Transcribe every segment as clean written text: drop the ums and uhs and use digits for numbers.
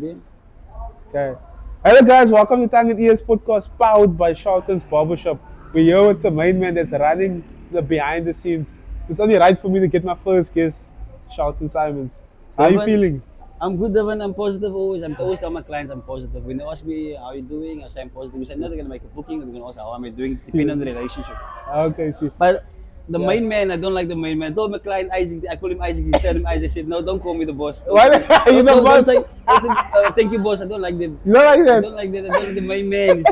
Okay. Hello guys, welcome to Tongue&Ears podcast powered by Charlton's Barbershop. We're here with the main man that's running the behind the scenes. It's only right for me to get my first guest, Charlton Simons. How are you Devon, feeling? I'm good, Devon. I'm positive always. I'm always tell my clients I'm positive. When they ask me how you doing, I say I'm positive. We say, no, they're going to make a booking. They're going to ask how am I doing, depending on the relationship. Okay, see. But the Yeah. main man, I don't like the main man. I told my client Isaac, I call him Isaac, he said him Isaac. I said, no, don't call me the boss. Don't, What? You the don't boss? say, thank you, boss. I don't like that. You don't like I that? don't like that. I don't like the main man.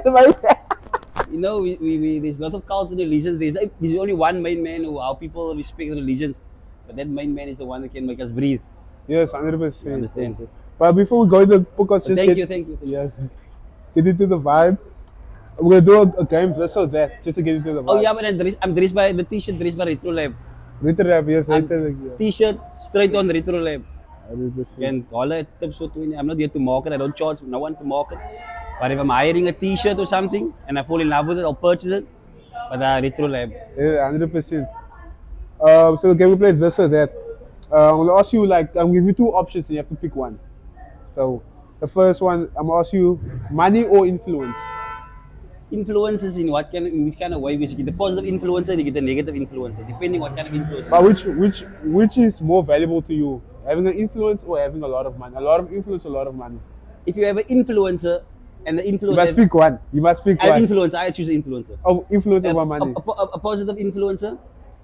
You know, there's a lot of cults and religions. There's only one main man who how people respect religions. But that main man is the one that can make us breathe. Yes, 100%. You understand? But before we go to the podcast, just Thank get, you, thank you. yeah, get into the vibe. We're going to do a game this or that, just to get into the vibe. Oh yeah, but I'm dressed by the t-shirt dressed by Retro Lab. Retro rap, yes, I'm retro, yeah. T-shirt straight on Retro Lab. 100%. And all that tips for 20. I'm not here to market. I don't charge no one to market. But if I'm hiring a T-shirt or something and I fall in love with it, I'll purchase it. But Retro Lab. Yeah, 100%. So can we play this or that? I'm gonna ask you I'm gonna give you two options and you have to pick one. So the first one, I'm gonna ask you money or influence. Influences in which kind of way? Because you get the positive influencer and you get the negative influencer, depending what kind of influence. But which is more valuable to you? Having an influence or having a lot of money? A lot of influence, a lot of money. If you have an influencer and the You influencer, must pick one. You must pick one. influencer, I choose an influencer. Oh, influence over money. A positive influencer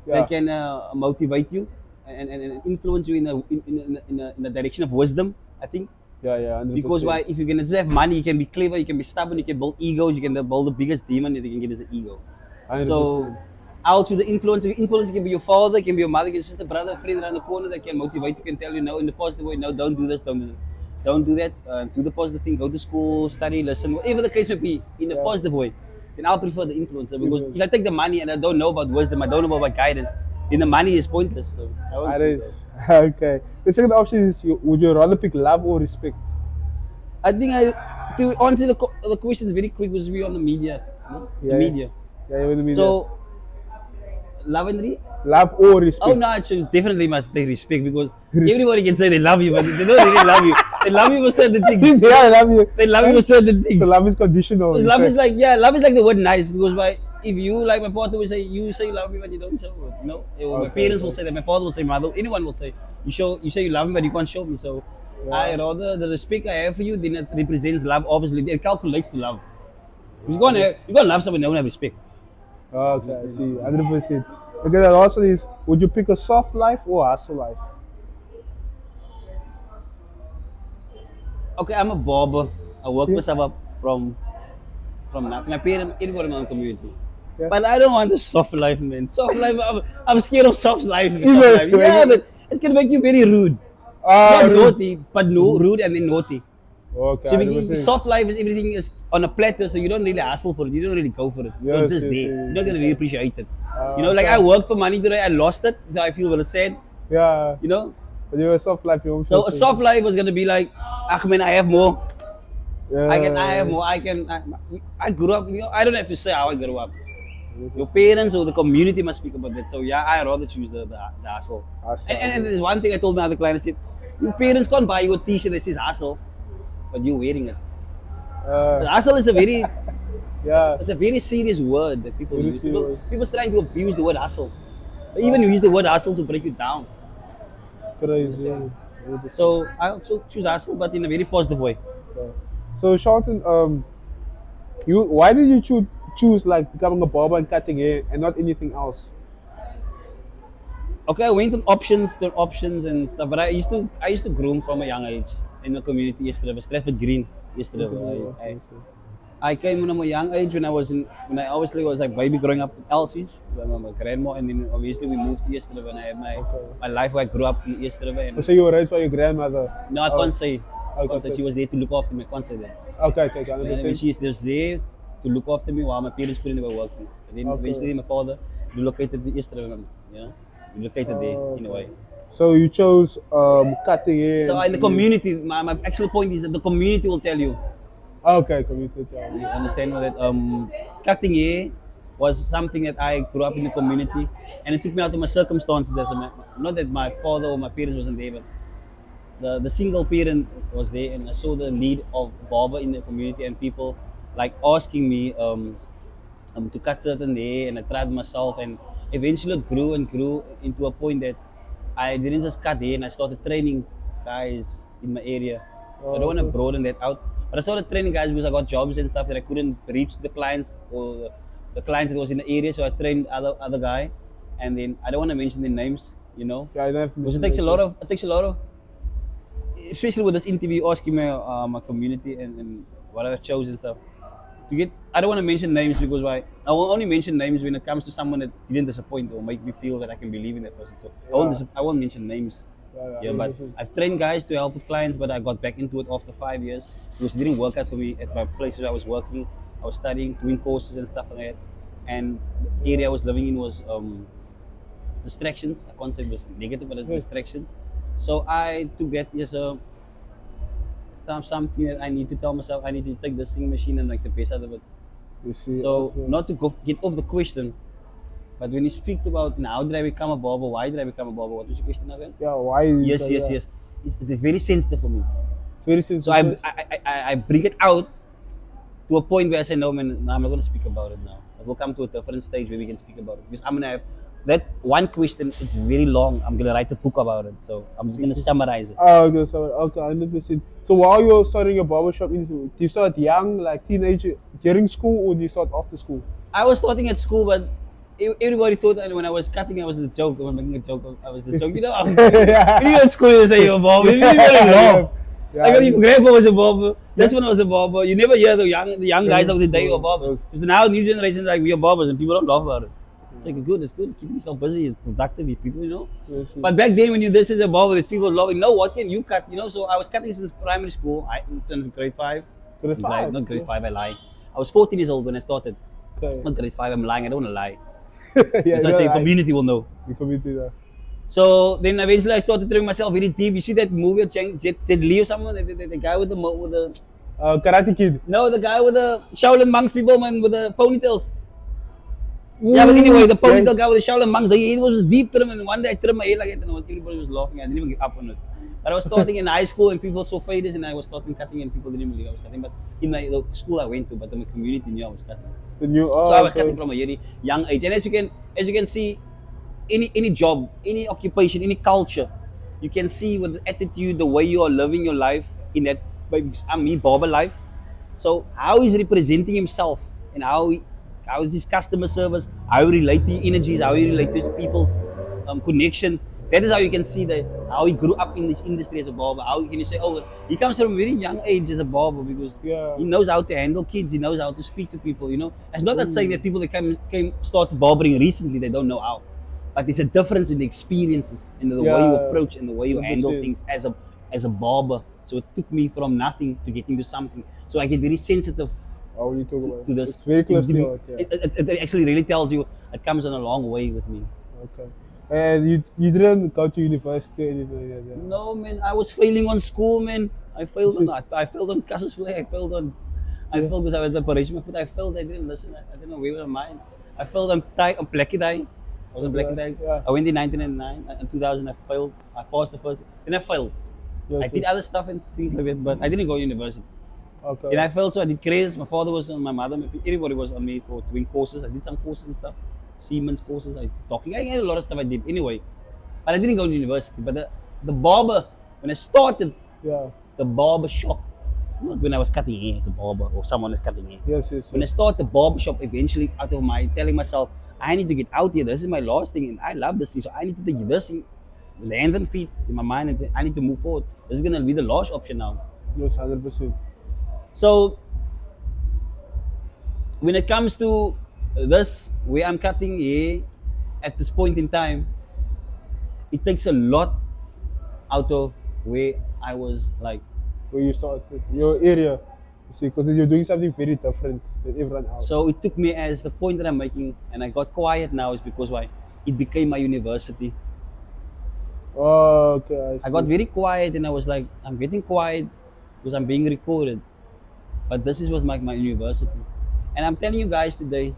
Yeah. that can motivate you and influence you in a direction of wisdom, I think. Yeah, 100%. Because why? If you can just have money, you can be clever, you can be stubborn, you can build egos, you can build the biggest demon that you can get is the ego. 100%. So I'll choose the influencer. Influencer can be your father, can be your mother, can be just a brother, a friend around the corner that can motivate you, can tell you no in the positive way, no, don't do this, don't do that, do the positive thing, go to school, study, listen, whatever the case may be, in a positive way. Then I'll prefer the influencer because if I take the money and I don't know about wisdom, I don't know about guidance, then the money is pointless. So I won't choose that. Okay. The second option is would you rather pick love or respect? I think to answer the questions very quick because we're on the media, Yeah. the media. Yeah, you know what I mean? So love and Love or respect? oh no, I should definitely must take respect because everybody can say they love you, but they don't really love you. They love you for certain things. Yeah, I love you. They love you for certain things. So love is conditional. Because love is like love is like the word nice because why if you like my partner will say you say you love me but you don't show it. No. Or my parents will say that, my father will say, mother, anyone will say you say you love me but you can't show me. So I rather the respect I have for you then it represents love, obviously. It calculates to love. You gonna love someone, don't have respect. Okay, I see. 100%. Okay, the last one is would you pick a soft life or a hustle life? Okay, I'm a barber. I work myself up from nothing. My parents, everybody in my community. Yeah. But I don't want the soft life, man. Soft life, I'm scared of soft life. Even- Soft life. Yeah, but it's gonna make you very rude. Not naughty, but rude and then naughty. Okay, So 100%. soft life is everything is on a platter, so you don't really hustle for it. You don't really go for it. So Yes, it's just yes, there. yes, You're not gonna really appreciate it. Like okay. I worked for money today, I lost it, so I feel very sad. Yeah. You know. But you're a soft life, you're So a soft life was gonna be like, man, I have more. Yeah. I have more. I grew up. I don't have to say how I grew up. Your parents or the community must speak about that. So yeah, I rather choose the hustle. Hustle. And there's one thing I told my other client. I said, your parents can't buy you a T-shirt that says hustle, but you're wearing it. The hustle is Yeah. it's a very serious word that people Very use. serious. People's trying to abuse the word hustle. They even use the word hustle to break you down. Crazy. So I also choose hustle, but in a very positive way. So Charlton, why did you choose like becoming a barber and cutting hair and not anything else? Okay, I went from options and stuff, but I used to groom from a young age in the community yesterday. Stratford Green yesterday. I came from a young age when I obviously was like baby growing up in Elsie's with my grandma, and then obviously we moved to yesterday when I had my life where I grew up in yesterday. And So you were raised by your grandmother? no, I can't say. Oh, I can't say she was there to look after me. I can't say that. Okay, And 100%. she was there to look after me while my parents couldn't even work. And then eventually my father relocated to yesterday. Relocated there in a way. So you chose cutting hair. So in the community, my actual point is that the community will tell you. Okay, community. You understand that cutting hair was something that I grew up in the community, and it took me out of my circumstances. Not that my father or my parents wasn't there, but the single parent was there, and I saw the need of barber in the community and people like asking me to cut certain hair, and I tried myself, and eventually it grew and grew into a point that I didn't just cut hair, and I started training guys in my area. So I don't want to Okay. broaden that out, but I started training guys because I got jobs and stuff that I couldn't reach the clients or the clients that was in the area. So I trained other guy, and then I don't want to mention the names, you know, Yeah, I don't have because mentioned it takes a lot of, especially with this interview asking my community and what I've chosen stuff to get. I don't want to mention names because why? I will only mention names when it comes to someone that didn't disappoint or make me feel that I can believe in that person. So Yeah, I won't mention names. yeah, Yeah, you but mentioned. I've trained guys to help with clients, but I got back into it after 5 years because it didn't work out for me at my places where I was working. I was studying, doing courses and stuff like that, and the area I was living in was distractions. I can't say it was negative, but it's Yes. distractions. So I took that as a something that I need to tell myself. I need to take this singing machine and make the best out of it. You see, So okay. not to go get off the question, but when you speak about how did I become a barber, why did I become a barber? What was your question again? Yeah, why? You Yes, say, yes, yeah. yes. It is very sensitive for me. It's very So sensitive. I bring it out to a point where I say, no, man, no, I'm not going to speak about it now. We'll come to a different stage where we can speak about it. Because I'm going to have that one question, it's very long. I'm going to write a book about it. So I'm just going to summarize it. Oh, okay, so okay, 100%. So while you were starting your barbershop, do you start young, like teenager, during school, or do you start after school? I was starting at school, but everybody thought that when I was cutting, I was a joke. I was making a joke. I was a joke. You know, when you were at school, you say you're a barber. You really very long. Yeah, Like when your yeah. grandpa was a barber, this one was a barber. You never hear the young guys of the day Yeah, were barbers. Because now new generation like we are barbers and people don't laugh about it. It's like good, it's good, it's keeping yourself busy, it's productive, it's people, you know. yes, yes. But back then when you this is a barber, there's people laughing, no, what can you cut? You know, so I was cutting since primary school. I in grade five. Grade Like, five. not grade five, I lie. I was 14 years old when I started. Okay. Not grade five, I'm lying, I don't wanna lie. Yeah, That's why I say community will know. The community there. So then eventually I started throwing myself very deep. You see that movie of Jet Li or someone, the guy with the Karate Kid. no, the guy with the Shaolin monks people, man, with the ponytails. Yeah, but anyway, the ponytail guy with the Shaolin monks, it was deep trim, and one day I trimmed my hair like it, and everybody was laughing. I didn't even give up on it. But I was starting in high school, and people saw faders, and I was starting cutting, and people didn't believe I was cutting. But in the school I went to, but in my community knew I was cutting. The new. So Oh, I was okay. cutting from a very young age, and as you can see, any job, any occupation, any culture, you can see with the attitude, the way you are living your life in that. I mean, Barber life. So how he's representing himself and how is his customer service, how he relate to energies, how he relate to people's connections. That is how you can see that how he grew up in this industry as a barber. How can you say, oh, he comes from a very young age as a barber because Yeah. he knows how to handle kids, he knows how to speak to people. You know, it's not that saying that people that came start barbering recently they don't know how, but there's a difference in the experiences and the way you Yeah. approach and the way you handle 100%. things as a barber. So it took me from nothing to getting to something. So I get very sensitive Oh, when you talk about to it. this. It's very close to your heart, yeah. It actually really tells you it comes on a long way with me. Okay. And you didn't go to university or anything like that? Yeah. No, man, I was failing on school, man. I failed on I failed on Casus Flag. I failed because I was the operation. But I failed. I didn't listen. I didn't know where was mine. I failed on Blacky Die. I was on Blacky Die. Yeah. I went in 1999. In 2000, I failed. I passed the first. Then I failed. Yes, I did yes. other stuff and things like that, but I didn't go to university. Okay. Then I failed, so I did credits. My father was on my mother. Everybody was on me for doing courses. I did some courses and stuff. Siemens courses. I had a lot of stuff I did anyway. But I didn't go to university. But the barber, when I started Yeah. the barber shop, not when I was cutting hair as a barber or someone is cutting hair. Yes, yes. When I started the barber shop, eventually out of my telling myself, I need to get out here. This is my last thing, and I love this thing. So I need to take this thing with the hands and feet in my mind, and I need to move forward. This is gonna be the last option now. Yes, 100%. So when it comes to this, where I'm cutting hair at this point in time, it takes a lot out of where I was like. Where you started, your area. You see, because you're doing something very different than everyone else. So it took me as the point that I'm making, and I got quiet now is because why? It became my university. Oh, okay. I got very quiet, and I was like, I'm getting quiet because I'm being recorded. But this was my university. And I'm telling you guys today,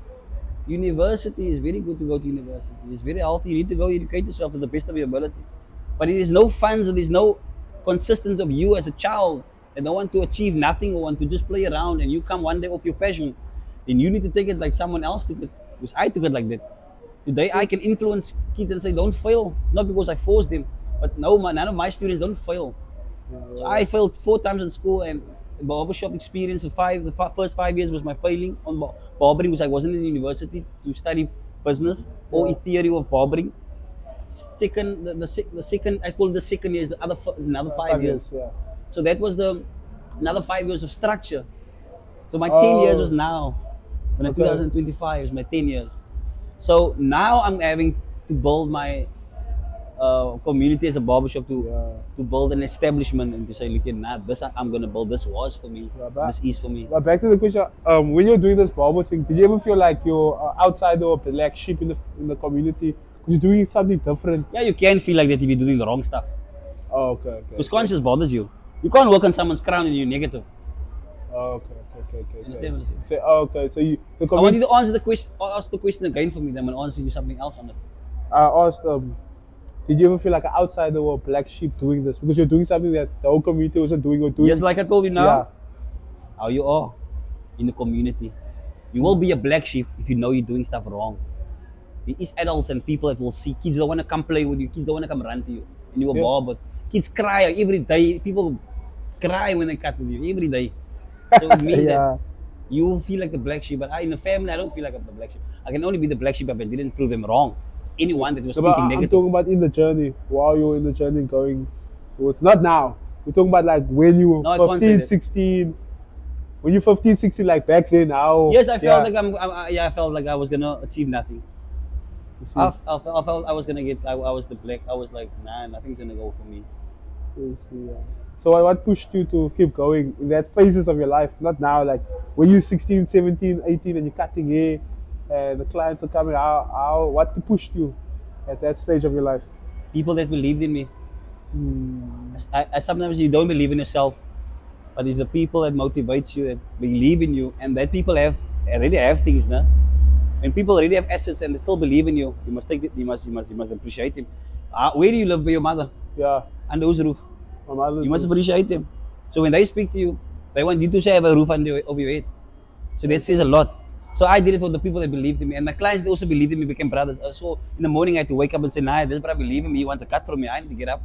university is very good to go to university. It's very healthy. You need to go educate yourself to the best of your ability. But it is no fun, so there's no consistence of you as a child that don't want to achieve nothing or want to just play around, and you come one day off your passion, then you need to take it like someone else took it. Because I took it like that. Today I can influence kids and say don't fail, not because I forced them, but no, none of my students don't fail. So I failed 4 times in school, and barbershop experience for first 5 years was my failing on barbering because I wasn't in university to study business or theory of barbering. Second, the second, I call the second year is the another 5 years. Yeah. So that was the another 5 years of structure. So my 10 years was now. When in 2025 is my 10 years. So now I'm having to build my community as a barbershop to build an establishment and to say, look, nah, this I'm gonna build. This was for me. This is for me. But back to the question, when you're doing this barber thing, did you ever feel like you're outsider or black sheep in the community? Because you're doing something different. Yeah, you can feel like that if you're doing the wrong stuff. Oh, okay. Because conscience bothers you. You can't work on someone's crown and you're negative. Oh, okay. Understand what I'm saying? So, okay, so you. I want you to answer the question. Ask the question again for me. Then I'm gonna answer you something else on it. I asked, did you ever feel like an outsider or a black sheep doing this? Because you're doing something that the whole community wasn't doing or doing. Yes, like I told you now. How you are in the community. You will be a black sheep if you know you're doing stuff wrong. There is adults and people that will see. Kids don't want to come play with you. Kids don't want to come run to you. And you're a barber. Kids cry every day. People cry when they cut with you every day. So it means that you feel like the black sheep. But in the family, I don't feel like I'm the black sheep. I can only be the black sheep if I didn't prove them wrong. Anyone that was speaking negative. I'm talking about in the journey. While you're in the journey going, well, it's not now. We're talking about like when you were 15, 16. When you're 15, 16, like back then, how? Yes, I felt like I felt like I was gonna achieve nothing. I felt I was gonna get. I was the black. I was like, nah, nothing's gonna go for me. So what pushed you to keep going in that phases of your life? Not now, like when you're 16, 17, 18 and you're cutting hair and the clients are coming. What pushed you at that stage of your life? People that believed in me. I sometimes you don't believe in yourself, but it's the people that motivates you and believe in you, and that people already have things now. When people already have assets and they still believe in you, you must take it. You must appreciate them. Where do you live with your mother? Yeah. Under whose roof? My mother's you must appreciate them. So when they speak to you, they want you to have a roof over your head. So that says a lot. So I did it for the people that believed in me, and my clients that also believed in me became brothers. So in the morning I had to wake up and say, nah, this brother believe in me. He wants a cut from me. I need to get up.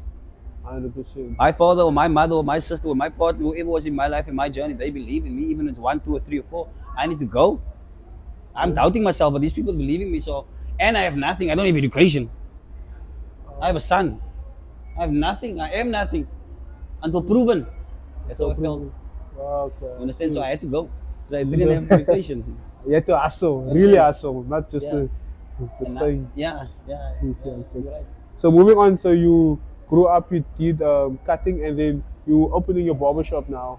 100%. My father or my mother or my sister or my partner, whoever was in my life, in my journey, they believe in me. Even if it's 1, 2, or 3, or 4, I need to go. I'm doubting myself, but these people believe in me. So, and I have nothing. I don't have education. I have a son. I have nothing. I am nothing until proven. That's how I felt. Okay. You understand? So I had to go because I didn't have education. You had to hustle, really hustle, not just the saying. Yeah. Right. So moving on, so you grew up, you did cutting, and then you opening your barbershop now.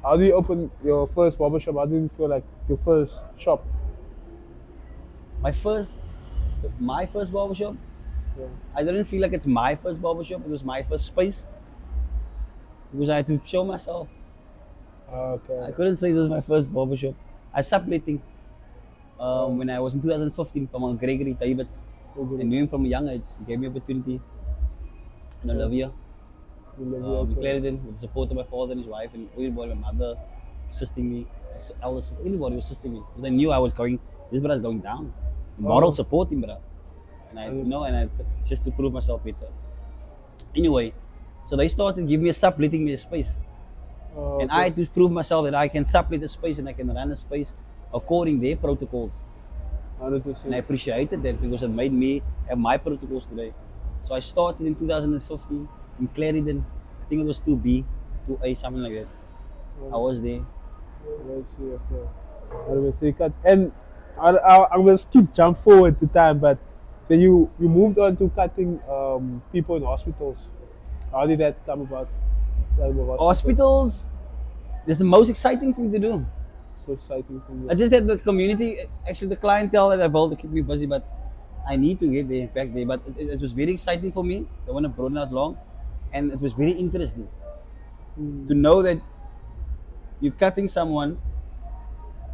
How do you open your first barbershop? How did it feel like your first shop? My first barbershop. Yeah. I didn't feel like it's my first barbershop. It was my first space because I had to show myself. Okay. I couldn't say this was my first barbershop. I subletting when I was in 2015 from Gregory Davids. I knew him from a young age. He gave me opportunity in Olivia. Clarendon, with the support of my father and his wife, and everybody, my mother assisting me, elder sister, everybody was assisting me. Because I knew I was going, this brother's going down. Moral support him, brother. And I just to prove myself better. Anyway, so they started giving me letting me a space. And I had to prove myself that I can sublet a space and I can run a space according to their protocols. 100%. And I appreciated that because it made me have my protocols today. So I started in 2015 in Clarendon. I think it was 2B, 2A, something like that. I was there. Let's see, okay. And I'm going to jump forward to time, but then you moved on to cutting people in hospitals. How did that come about? Hospitals is the most exciting thing to do. So exciting for you. I just had the community, actually the clientele that I built to keep me busy, but I need to get there, back there. But it was very exciting for me. I want to broaden out long, and it was very interesting to know that you're cutting someone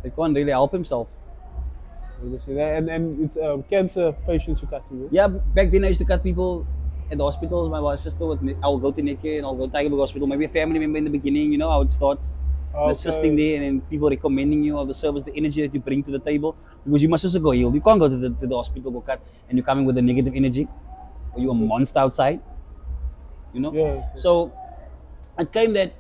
that can't really help himself. And it's cancer patients you cutting with? Yeah, back then I used to cut people at the hospitals, my wife's sister would, I'll go to Nikkei and I'll go to Tigerberg Hospital, maybe a family member in the beginning, you know how it starts. And assisting Okay. there and then people recommending you of the service, the energy that you bring to the table. Because you must also go healed. You can't go to the hospital, go cut, and you're coming with a negative energy, or you're a monster outside, you know? Yeah. So it came that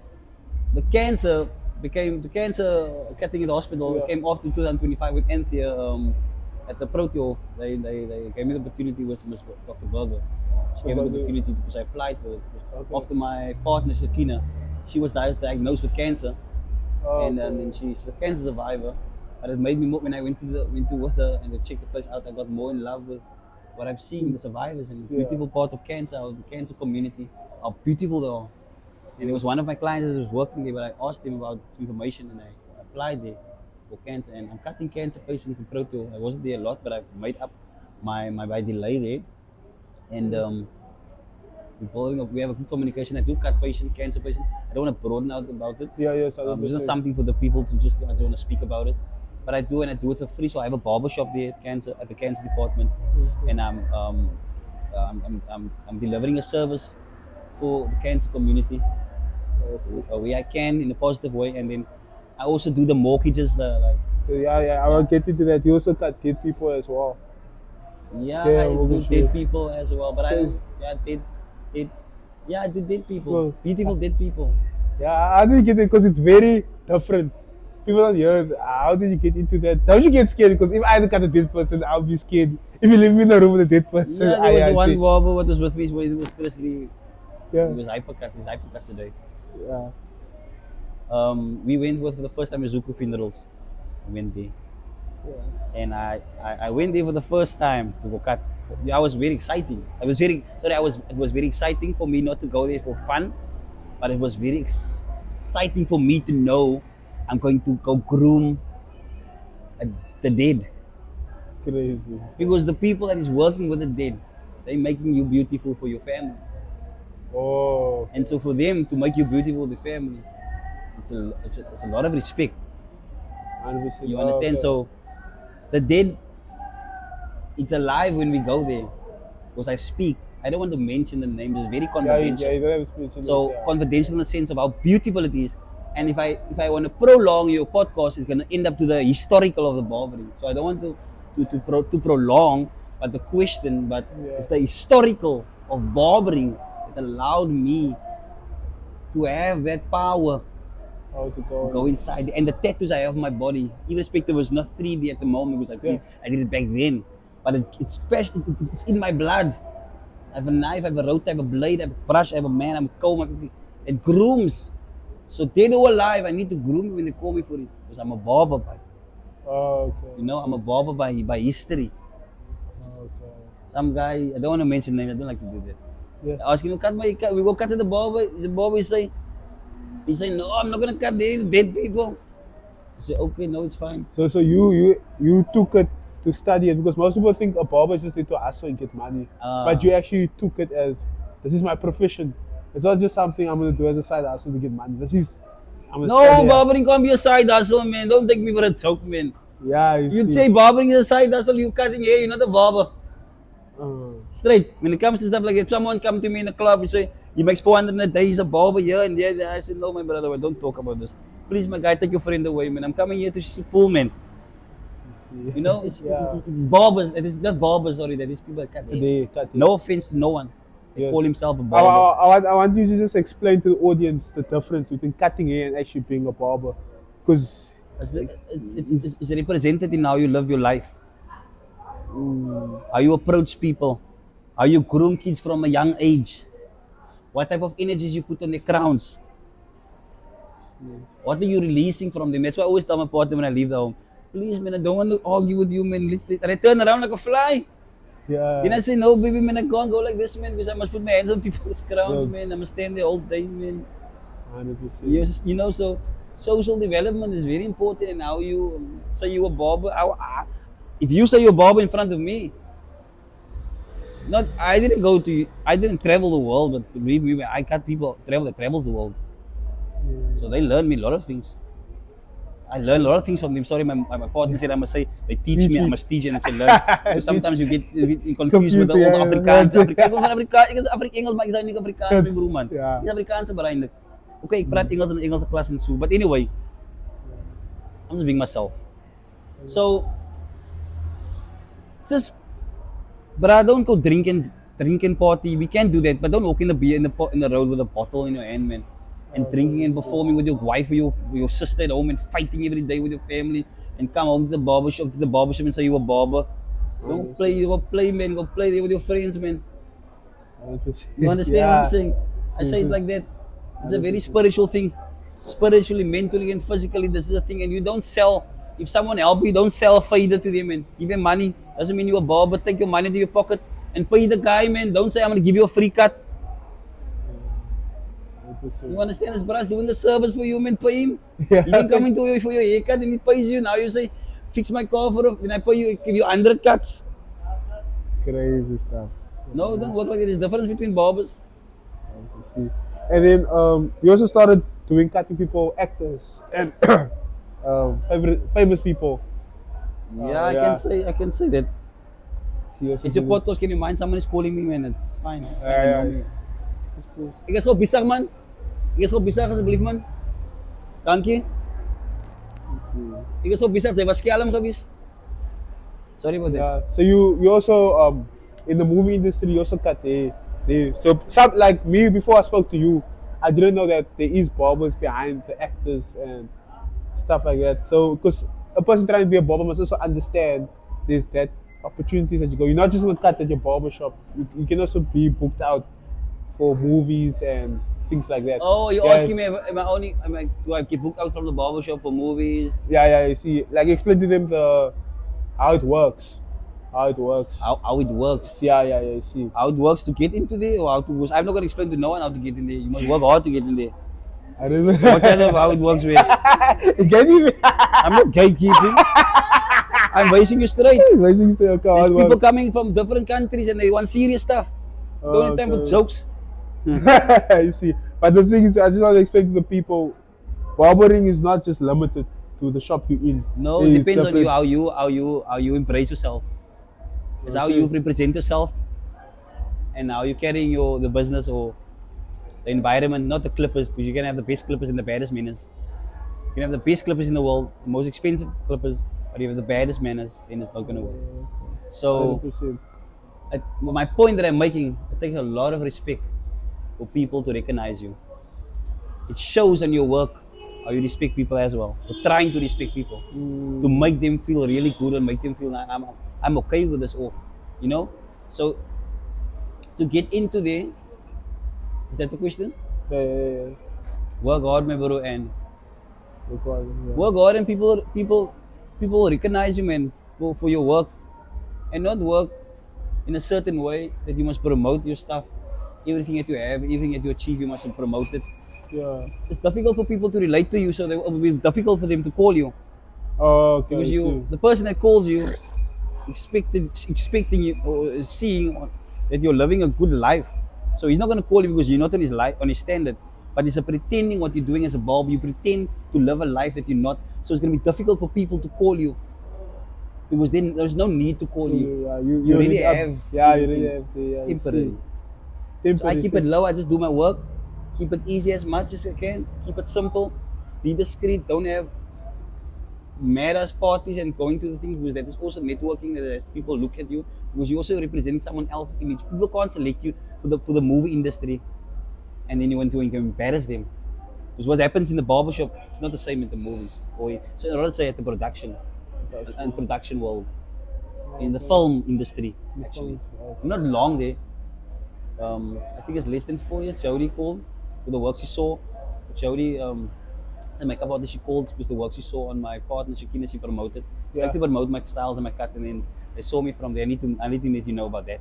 the cancer the cancer cutting in the hospital Yeah. came off in 2025 with Anthea at the Proteo. They gave me the opportunity with Dr. Barber. She gave me the Okay. opportunity because I applied for it. Okay. After my partner Shakina, she was diagnosed with cancer, and Okay. then she's a cancer survivor. But it made me more when I went to with her and to check the place out. I got more in love with what I'm seeing the survivors and the Yeah. beautiful part of cancer, of the cancer community, how beautiful they are. And it was one of my clients that was working there, but I asked him about information and I applied there for cancer. And I'm cutting cancer patients in Proto. I wasn't there a lot, but I made up my by delay there. And we have a good communication. I do cut patients, cancer patients. I don't want to broaden out about it. Yeah. Yes. It's not 100%. something for the people to just, I don't want to speak about it. But I do, and I do it for free. So I have a barbershop there at the cancer department. And I'm delivering a service for the cancer community where I can in a positive way, and then I also do the mortgages. Yeah. Yeah. I will get into that. You also cut dead people as well. Yeah, Yeah. I do Mortgage, dead yeah. people as well, but I So, don't. Yeah, dead. Yeah, I do dead people, well, beautiful dead people. yeah, I didn't get it because it's very different. People don't hear. How did you get into that? Don't you get scared? Because if I look at a dead person, I'll be scared. If you leave me in a room with a dead person, Yeah, there was I one see. barber what was with me. He was firstly Yeah, he was hypercuts. He's hypercuts today. yeah, We went with the first time Zuku funerals. We went there. yeah. And I went there for the first time to go cut. I was very exciting. It was very exciting for me not to go there for fun, but it was very exciting for me to know I'm going to go groom uh, the dead, Crazy. because the people that is working with the dead, they're making you beautiful for your family, Oh, and so for them to make you beautiful with the family, it's a lot of respect. 100%. You Oh, understand? okay. So the dead, it's alive when we go there. Because I speak, I don't want to mention the name. It's very Yeah, confidential. you don't have speech in this, So yeah. confidential in the sense of how beautiful it is. And if I want to prolong your podcast, it's gonna end up to the historical of the barbering. So I don't want to prolong, but the question, but Yeah. it's the historical of barbering that allowed me to have that power How to to go. go inside. And the tattoos I have on my body, irrespective, it was not 3D at the moment because Yeah. I did it back then. But it's special. It's in my blood. I have a knife, I have a rote, I have a blade, I have a brush, I have a man, I have a comb. It grooms. So dead or alive, I need to groom me when they call me for it. Because I'm a barber by, Oh, okay. I'm a barber by history. Okay. Some guy, I don't want to mention names, I don't like to do that. Yeah. I ask him, we go cut to the barber. The barber is saying, no, I'm not gonna cut these dead people. I say, okay, no, it's fine. So you took it to study it because most people think a barber just need to hustle and get money, but you actually took it as this is my profession. It's not just something I'm gonna do as a side hustle to get money. This is I'm gonna No, study. barbering can't be a side hustle, man. Don't take me for a joke, man. Yeah, You'd see. say barbering is a side hustle, you cutting hair, you're not a barber. Straight. When it comes to stuff like if someone come to me in a club and say he makes 400 a day, he's a barber here and there, I said, no, my brother, don't talk about this. Please, my guy, take your friend away, man. I'm coming here to pull, man. You know, Yeah. it's barbers. It is not barbers, sorry. That is people that cut hair. They cut it. No offense to no one. They Yes. call himself a I barber. want you to just explain to the audience the difference between cutting hair and actually being a barber, because It's represented in how you live your life, how you approach people, how you groom kids from a young age, what type of energies you put on their crowns, what are you releasing from them. That's why I always tell my partner when I leave the home, please, man, I don't want to argue with you, man. And I turn around like a fly. yeah. Then I say, no, baby, man, I can't go like this, man, because I must put my hands on people's crowns, Yes. man. I must stand there all day, man. 100%. You know, so social development is very important in how you say you're a barber. If you say you're a barber in front of me, I didn't travel the world, but believe me, I got people that travels the world. So they learn me a lot of things. I learn a lot of things from them. Sorry, my partner said I must say they teach me. I must teach and I say learn. So sometimes you get confused with the old Afrikaans. Engels, maar ik zei niet Afrikaans, mijn broer man. Ja. Ik is Afrikaans maar eindelijk. Oké, ik praat Engels in de Engelse klas en zo. But anyway, I'm just being myself. So, just, but I don't go drink and party. We can't do that. But don't walk in the road with a bottle in your hand, man. And drinking and performing with your wife or your sister at home and fighting every day with your family and come home to the barbershop and say you're a barber. Don't play, you go play, man. Go play there with your friends, man. You understand what I'm saying? I say it like that. It's a very spiritual thing. Spiritually, mentally, and physically, this is a thing. And you don't sell. If someone help you, don't sell a fader to them, man. Give them money. Doesn't mean you're a barber. Take your money to your pocket and pay the guy, man. Don't say I'm gonna give you a free cut. You understand? This brother's doing the service for you, man. Pay him. Yeah. He can come into you for your haircut and he pays you. Now you say, fix my car and I pay you, give you 100 cuts. Crazy stuff. No, it don't work like that. There's difference between barbers. I see. And then you also started doing cutting people, actors, and famous people. Yeah, I can say that. She also It's your did- podcast. Can you mind someone is calling me, man? It's fine. It's fine. Yeah, Ignore yeah. me. Ik is gewoon bizar, man. Ik is gewoon bizar, alsjeblieft, man. Dank je. Ik is gewoon bizar. Zij was skelm geweest. Sorry about that. Yeah. So you also in the movie industry you also cut so some like me before I spoke to you, I didn't know that there is barbers behind the actors and stuff like that. So because a person trying to be a barber must also understand there's that opportunities that you go. You're not just gonna cut at your barbershop. You can also be booked out for movies and things like that. Oh, you're Yeah. asking me, do I get booked out from the barbershop for movies? Yeah. You see, like explain to them how it works. How it works. How it works. Yeah. You see. How it works to get into there or how to work. I'm not going to explain to no one how to get in there. You must work hard to get in there. I don't know. What kind of how it works with? Get me. I'm not gatekeeping. I'm raising you straight. There's people coming from different countries and they want serious stuff. Don't have time for Okay. jokes. You see, but the thing is, I just want to explain to the people, barbering is not just limited to the shop you're in. No, it It's depends on different. you, how you embrace yourself. It's how you represent yourself and how you're carrying the business or the environment, not the clippers, because you can have the best clippers and the baddest manners. You can have the best clippers in the world, the most expensive clippers, but if you have the baddest manners, then it's not going to work. So, 100%. my point that I'm making, it takes a lot of respect for people to recognize you. It shows on your work how you respect people as well. You're trying to respect people to make them feel really good and make them feel like I'm okay with this, or you know. So to get into there, is that the question? Yeah. Work hard, my bro, and Because, yeah. work hard, and people will recognize you, man, for your work, and not work in a certain way that you must promote your stuff. Everything that you have, everything that you achieve, you must promote it. Yeah. It's difficult for people to relate to you, so it will be difficult for them to call you Oh, okay. because I see. the person that calls you, expecting you or seeing that you're living a good life. So he's not going to call you because you're not on his life, on his standard. But it's a pretending what you're doing as a barber. You pretend to live a life that you're not. So it's going to be difficult for people to call you because then there's no need to call you. Yeah, You already up- have Yeah, you really have the temporary. So I Temporary. keep it low. I just do my work. Keep it easy as much as I can. Keep it simple. Be discreet. Don't have mad ass parties and going to the things because that is also networking. That as people look at you because you also representing someone else's image. People can't select you for the movie industry, and then you want to embarrass them. Because what happens in the barbershop is not the same in the movies. So I'd rather say at the production and production world, in the film industry actually. I'm not long there. I think it's less than 4 years. Jody called for the work she saw. Jody, the makeup artist, she called because the work she saw on my partner, Shakina, she promoted. I like to promote my styles and my cuts, and then they saw me from there. I need to let you know about that.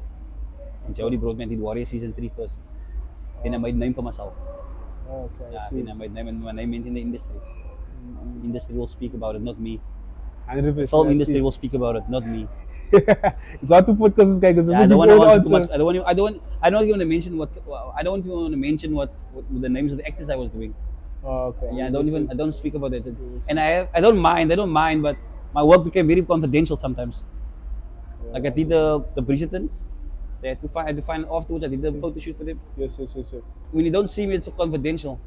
And Jody brought me and did Warrior season 3 first. Then I made a name for myself. Okay. Yeah, then I made name, and my name went in the industry. The industry will speak about it, not me. 100%. The film industry will speak about it, not me. It's hard to put because guy because Yeah, I don't want to answer too much. I don't want to mention what the names of the actors I was doing. Oh, okay. Yeah, I don't speak about it. And I don't mind, but my work became very confidential sometimes. Like I did the Bridgertons. I had to find afterwards. I did the photo shoot for them. Yes, yes, yes, yes. When you don't see me, it's confidential.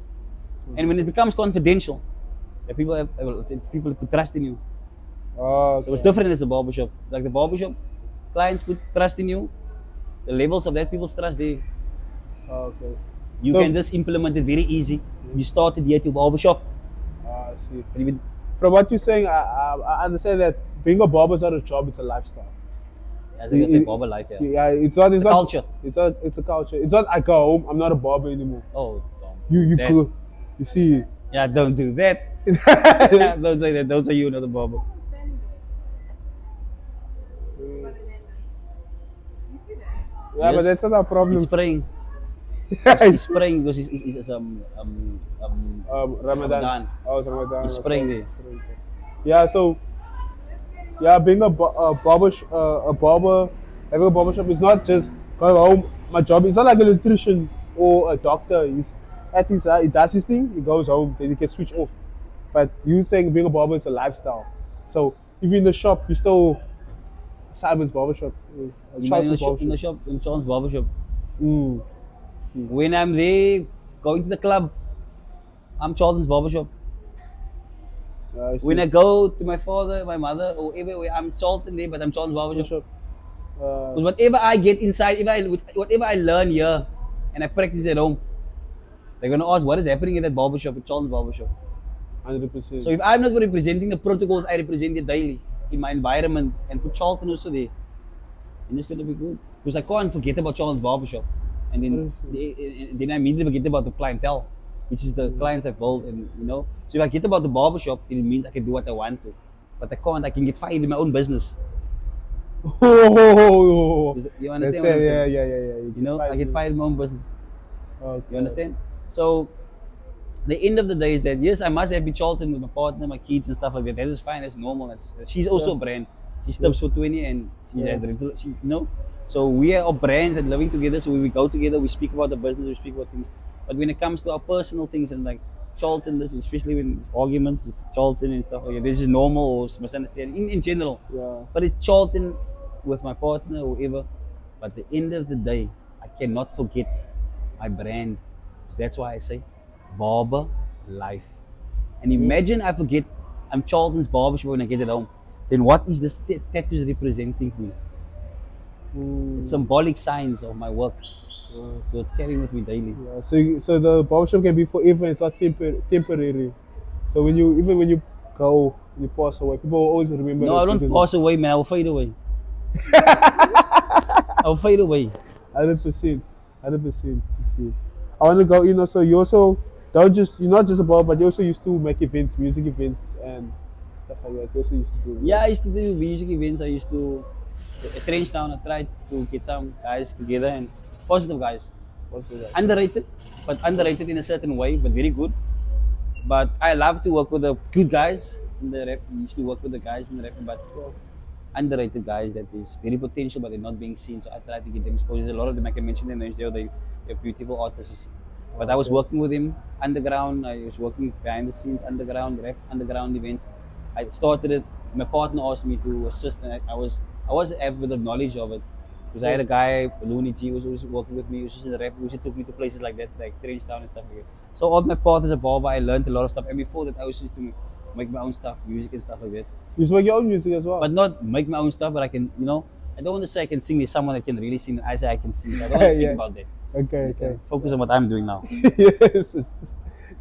And when it becomes confidential, the people put trust in you. Oh, So it's okay. different as the barbershop. Like the barbershop, clients put trust in you. The levels of that people's trust, Okay. you So, can just implement it very easy. You started here to barbershop. I see. And even From what you're saying, I understand that being a barber is not a job; it's a lifestyle. as I said, It- barber life, yeah. yeah, it's not. It's It's a not. culture. It's a culture. It's not. I go home. I'm not a barber anymore. Oh, don't You do that. go. You see. Yeah, don't do that. Don't say that. Don't say you're not a barber. Yeah, but Yes. that's not our It's problem. spraying. He's spraying because it's Ramadan. Ramadan. Oh, it's Ramadan. He's spraying Okay. there. Yeah. So yeah, being a barber, having a barber shop is not just going home. My job is not like an electrician or a doctor. He's at least he does his thing. He goes home, then he can switch off. But you saying being a barber is a lifestyle. So if you're in the shop, you still Simon's barbershop, You might Charlton's in the barbershop. shop, in Charles barbershop. Mm. See. When I'm there, going to the club, I'm Charlton's barbershop. I see. When I go to my father, my mother, or everywhere, I'm Charlton there, but I'm Charlton's barbershop. Barbershop. Because whatever I get inside, whatever I learn here, and I practice at home, they're gonna ask what is happening in that barbershop, at Charlton's barbershop. 100%. So if I'm not representing the protocols I represent it daily in my environment and put Charlton also there, then it's gonna be good. Because I can't forget about Charlton's barbershop. And then I immediately forget about the clientele, which is the clients I build, and So if I get about the barbershop, then it means I can do what I want to. But I can't, I can get fired in my own business. Oh, You understand that's what I'm it. Yeah, saying? yeah, yeah, yeah. You I get fired in my own business. Okay. You understand? So the end of the day is that yes, I must have been Charlton with my partner, my kids and stuff like that. That is fine, that's normal. She's also a brand. She steps for 20 and she's Yeah. So we are a brand and living together, so when we go together, we speak about the business, we speak about things. But when it comes to our personal things and like Charlton, this, especially when arguments, it's Charlton and stuff like that, this is normal or misunderstanding in general. Yeah. But it's Charlton with my partner or whoever. But at the end of the day, I cannot forget my brand. So that's why I say Barber Life. And imagine I forget I'm Charlton's barbershop when I get it home. Then what is this tattoos representing for me? It's symbolic signs of my work. So it's carrying with me daily. Yeah. So the barbershop can be forever. It's not temporary. So even when you go, you pass away, people will always remember. No, it I don't because pass away, man. I will fade away. I will fade away. 100%, 100%. I want to go in also. You also don't just you're not just a barber, but you also used to make events, music events, and stuff like that. You also used to do. Yeah, I used to do music events. I used to at Trench Town. I tried to get some guys together and positive guys. Underrated, but underrated in a certain way, but very good. But I love to work with the good guys in the rap. We used to work with the guys in the rap, but underrated guys that is very potential, but they're not being seen. So I try to get them exposed. There's a lot of them. I can mention their names. They're beautiful artists. But I was working with him underground. I was working behind the scenes, underground rap, underground events. I started it. My partner asked me to assist, and I was have with the knowledge of it. Because I had a guy, Looney G, was always working with me. He was just in the rap. He took me to places like that, like Trench Town and stuff like that. So all my path as a barber, I learned a lot of stuff. And before that, I was used to make my own stuff, music and stuff like that. You used to make your own music as well. But not make my own stuff, but I can, I don't want to say I can sing. There's someone that can really sing. I say I can sing. I don't want to speak Yeah. about that. Okay. Focus on what I'm doing now. Yes.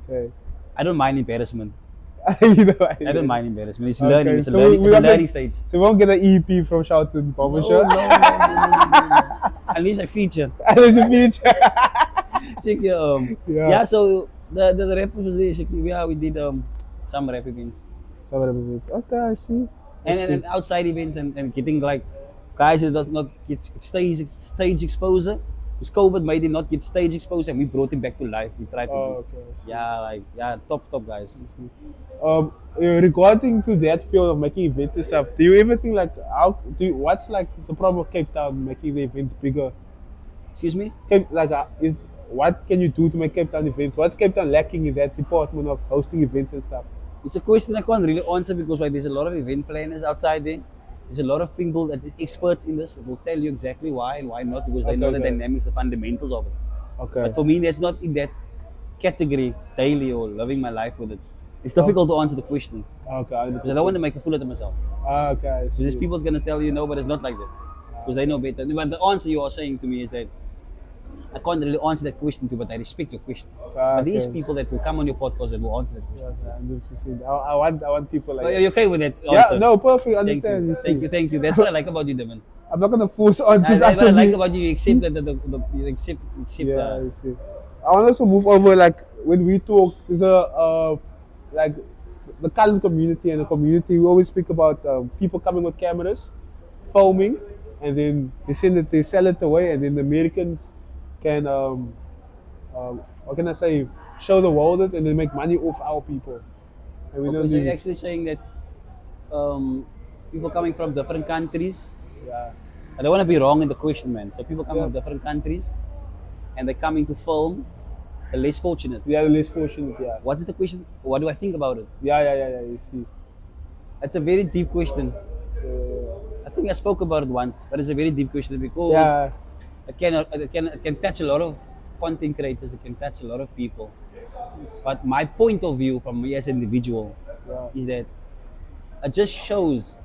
Okay. I don't mind embarrassment. I don't mind embarrassment. It's Okay, learning. It's a so learning, we it's a have learning to- stage. So we won't get an EP from Charlton Barbershop. No. At least I feature. There's a feature. Check your, yeah, so the rap was there. Yeah, we did some rap events. Some of the bits. Okay, I see. And outside events and getting like guys that does not get stage exposure. Because COVID made him not get stage exposure, and we brought him back to life. We tried to Oh, do. okay. Yeah, top guys. Regarding to that field of making events and stuff, do you ever think like what's like the problem of Cape Town making the events bigger? Excuse me? Like is what can you do to make Cape Town events? What's Cape Town lacking in that department of hosting events and stuff? It's a question I can't really answer because there's a lot of event planners outside there. There's a lot of people that are experts in this that will tell you exactly why and why not because they know the dynamics, the fundamentals of it. Okay. But for me, that's not in that category daily or living my life with it. It's difficult to answer the question Okay. because I don't want to make a fool out of myself. Okay. I Because see. there's people's gonna tell you no, but it's not like that because they know better. But the answer you are saying to me is that I can't really answer that question to, but I respect your question. But these Okay. people that will come on your podcast that will answer that question. Yeah, 100%. I want people like Are that. you okay with that Yeah, answer? no, perfect. Thank Understand. you. see. Thank you. That's what I like about you, Devin. I'm not gonna force answers What after I like me. about you, you accept that you accept Yeah, I see. I want us to move over. Like when we talk, there's a like the Kalen community and the community. We always speak about people coming with cameras, filming, and then they sell it away, and then the Americans can what can I say, show the world it, and then make money off our people. And we okay, don't so you're do. actually saying that people coming from different countries. Yeah. I don't want to be wrong in the question, man. So people coming Yeah. from different countries and they're coming to film, the less fortunate. We are the less fortunate. Yeah. What's the question? What do I think about it? Yeah. You see. That's a very deep question. Uh, I think I spoke about it once, but it's a very deep question because yeah. it can touch a lot of content creators, it can touch a lot of people. But my point of view from me as an individual Yeah. is that it just shows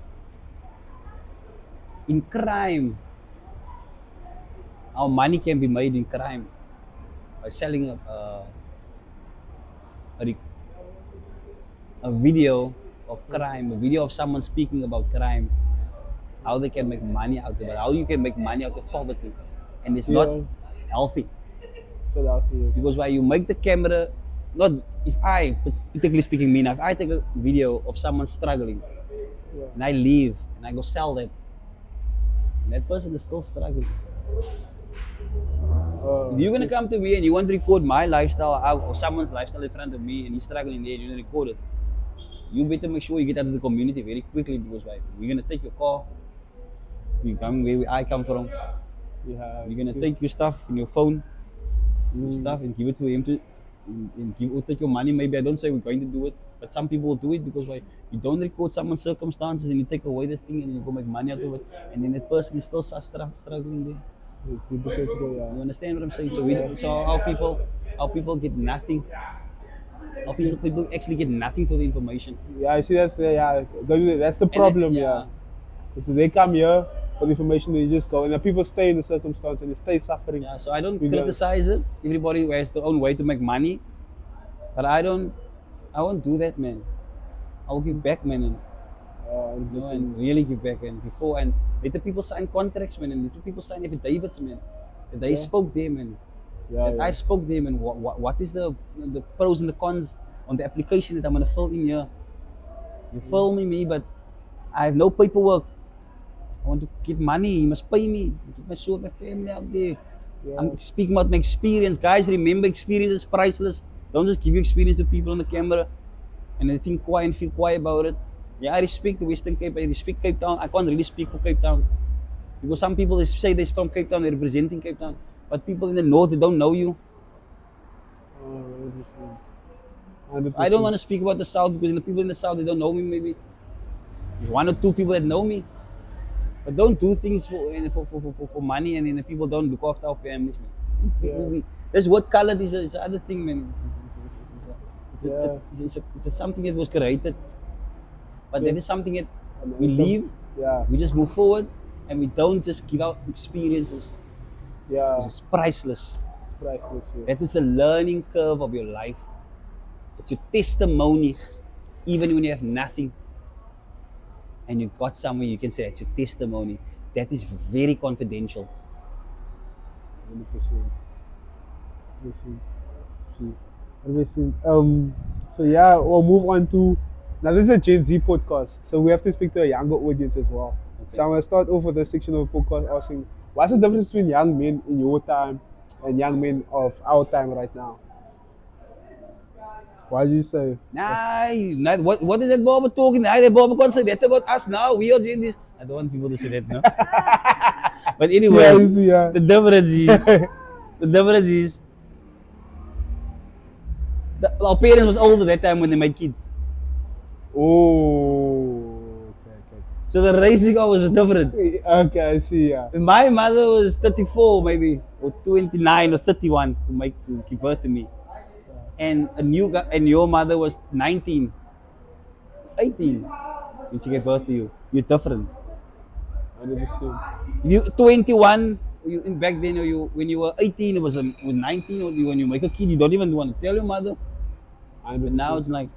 in crime how money can be made in crime by selling a, a video of crime, a video of someone speaking about crime, how they can make money out of it, how you can make money out of poverty, and it's not Yeah. healthy. So that is. Because why you make the camera, not if I, particularly speaking me now, if I take a video of someone struggling Yeah. and I leave and I go sell that, and that person is still struggling. If you're gonna come to me and you want to record my lifestyle or someone's lifestyle in front of me and he's struggling there and you want to record it, you better make sure you get out of the community very quickly because why? We're gonna take your car, you come where I come from, Yeah. you're gonna take your stuff and your phone, your Mm. stuff and give it to him to and give or take your money. Maybe I don't say we're going to do it, but some people will do it because why? You don't record someone's circumstances and you take away the thing and you go make money out of it, and then that person is still struggling there. It's hypocritical, You yeah. understand what I'm saying? So how people get nothing. How people actually get nothing for the information. Yeah, I see that's the problem, yeah. So they come here for the information and you just go, and the people stay in the circumstance and they stay suffering. Yeah, so I don't You know. criticize it. Everybody has their own way to make money, but I won't do that, man. I'll give back, man, and, and really give back, and before and let the people sign contracts, man, and let the people sign affidavits, man. That they spoke them, man. That I spoke them, and what is the pros and the cons on the application that I'm gonna fill in here. You're filming me, but I have no paperwork. I want to get money. You must pay me. Get my show, my family out there. Yeah. I'm speaking about my experience. Guys, remember, experience is priceless. Don't just give your experience to people on the camera and they think quiet and feel quiet about it. Yeah, I respect the Western Cape. I respect Cape Town. I can't really speak for Cape Town. Because some people they say they're from Cape Town, they're representing Cape Town. But people in the north, they don't know you. 100%. I don't want to speak about the south because the people in the south, they don't know me maybe. There's one or two people that know me. But don't do things for money and then the people don't look after our families, man. That's what color is the other thing, man. It's something that was created. But that is something that we leave, we just move forward, and we don't just give out experiences. Yeah. It's priceless. It's priceless, yeah. That is the learning curve of your life. It's your testimony, even when you have nothing. And you got somewhere, you can say it's your testimony. That is very confidential. 100%. 100%. So yeah, we'll move on to, now this is a Gen Z podcast, so we have to speak to a younger audience as well. Okay. So I'm going to start off with this section of the podcast asking, what's the difference between young men in your time and young men of our time right now? Why do you say? Nah, what is that Barber talking? Nah, that Barber can't say that about us now. We are doing this. I don't want people to say that now. But anyway, Yeah. the difference is Our parents was older that time when they made kids. Oh, okay. So the raising of was different. Okay, I see. Yeah. My mother was 34 maybe, or 29 or 31 to give birth to me. And and your mother was 19, 18 when she gave birth to you. You're different. 100%. You 21, back then, when you were 18, it was with 19, or when you make a kid, you don't even want to tell your mother. But now 100%. it's like,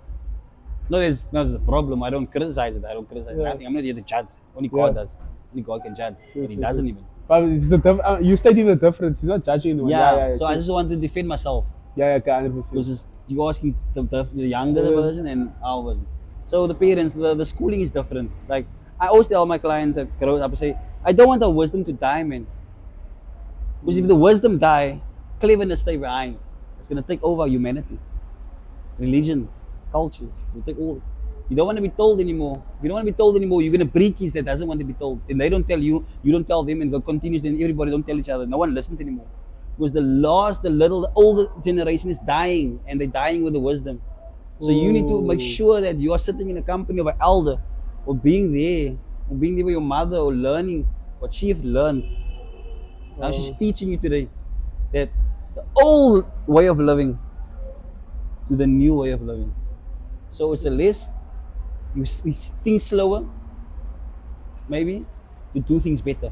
no, that's the problem. I don't criticize it. I don't criticize Yeah. nothing. I'm not here to judge. Only Yeah. God does. Only God can judge. True, And He true, doesn't true. even. But it's you stating the difference. You're not judging anyone. Yeah. Yeah. So I just want to defend myself. Yeah, okay, 100%. Because you're asking the younger Yeah. version and our version. So the parents, the schooling is different. Like I always tell my clients that grow up, I say, I don't want the wisdom to die, man. Because if the wisdom die, cleverness stay behind. It's gonna take over humanity, religion, cultures. Will take all. You don't want to be told anymore. If you don't want to be told anymore, you're gonna breed kids that doesn't want to be told, and they don't tell you. You don't tell them, and God continues. Then everybody don't tell each other. No one listens anymore. Because the older generation is dying, and they're dying with the wisdom. So you need to make sure that you are sitting in a company of an elder, or being there with your mother, or learning what she have learned. Now she's teaching you today that the old way of living to the new way of living. So it's a list. We think slower, maybe, to do things better.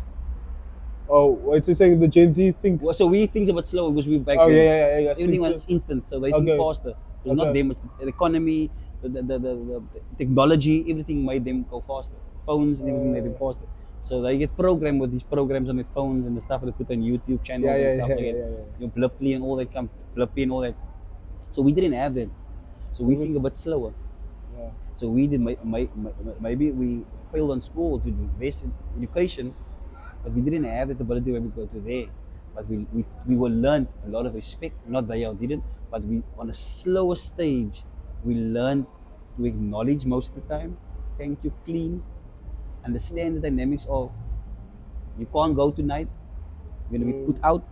Oh, what you're saying? The Gen Z thinks. So we think a bit slower because we back Oh, then. yeah. Everything was instant, so they think Okay. faster. It's not Okay. them, it's the economy, the technology, everything made them go faster. Phones and everything made them faster. So they get programmed with these programs on their phones and the stuff they put on YouTube channels and stuff like that. You know, Blippy and all that Blippy and all that. So we didn't have that. So we think a bit slower. Yeah. So we did maybe we failed on school to invest in education, but we didn't have that ability when we go to there. But we were learned a lot of respect. Not they all didn't, but we on a slower stage we learned to acknowledge most of the time. Thank you, clean. Understand the dynamics of you can't go tonight. You're gonna be put out.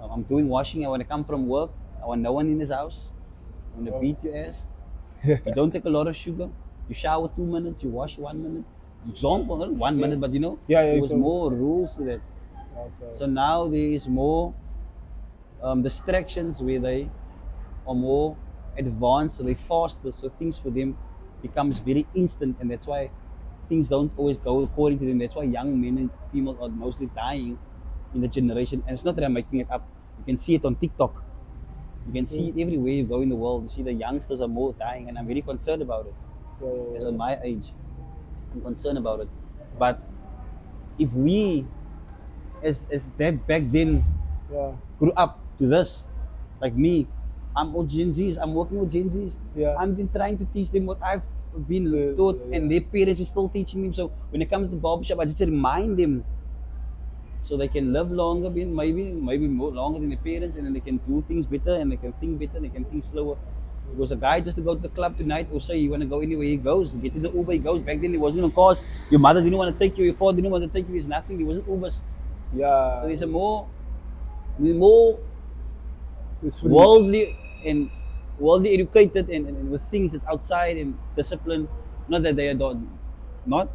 I'm doing washing. I want to come from work. I want no one in this house. I'm gonna beat your ass. You don't take a lot of sugar. You shower 2 minutes. You wash 1 minute. Example, not 1 minute, but there was more rules to that. Okay. So now there is more distractions where they are more advanced, so they faster. So things for them becomes very instant, and that's why things don't always go according to them. That's why young men and females are mostly dying in the generation. And it's not that I'm making it up. You can see it on TikTok. You can see it everywhere you go in the world. You see the youngsters are more dying, and I'm very concerned about it. As on my age, I'm concerned about it. But if we, as that back then, grew up to this, like me, I'm with Gen Zs. I'm working with Gen Zs. Yeah. I'm been trying to teach them what I've been taught, and their parents is still teaching them. So when it comes to barbershop, I just remind them so they can live longer, maybe more longer than their parents, and then they can do things better, and they can think better, and they can think slower. Because a guy just to go to the club tonight, or say you want to go anywhere, he goes. Get in the Uber, he goes. Back then there wasn't no cars. Your mother didn't want to take you. Your father didn't want to take you. There's nothing. There wasn't Ubers. Yeah. So there's we're more worldly educated, and with things that's outside and discipline. Not that they are not,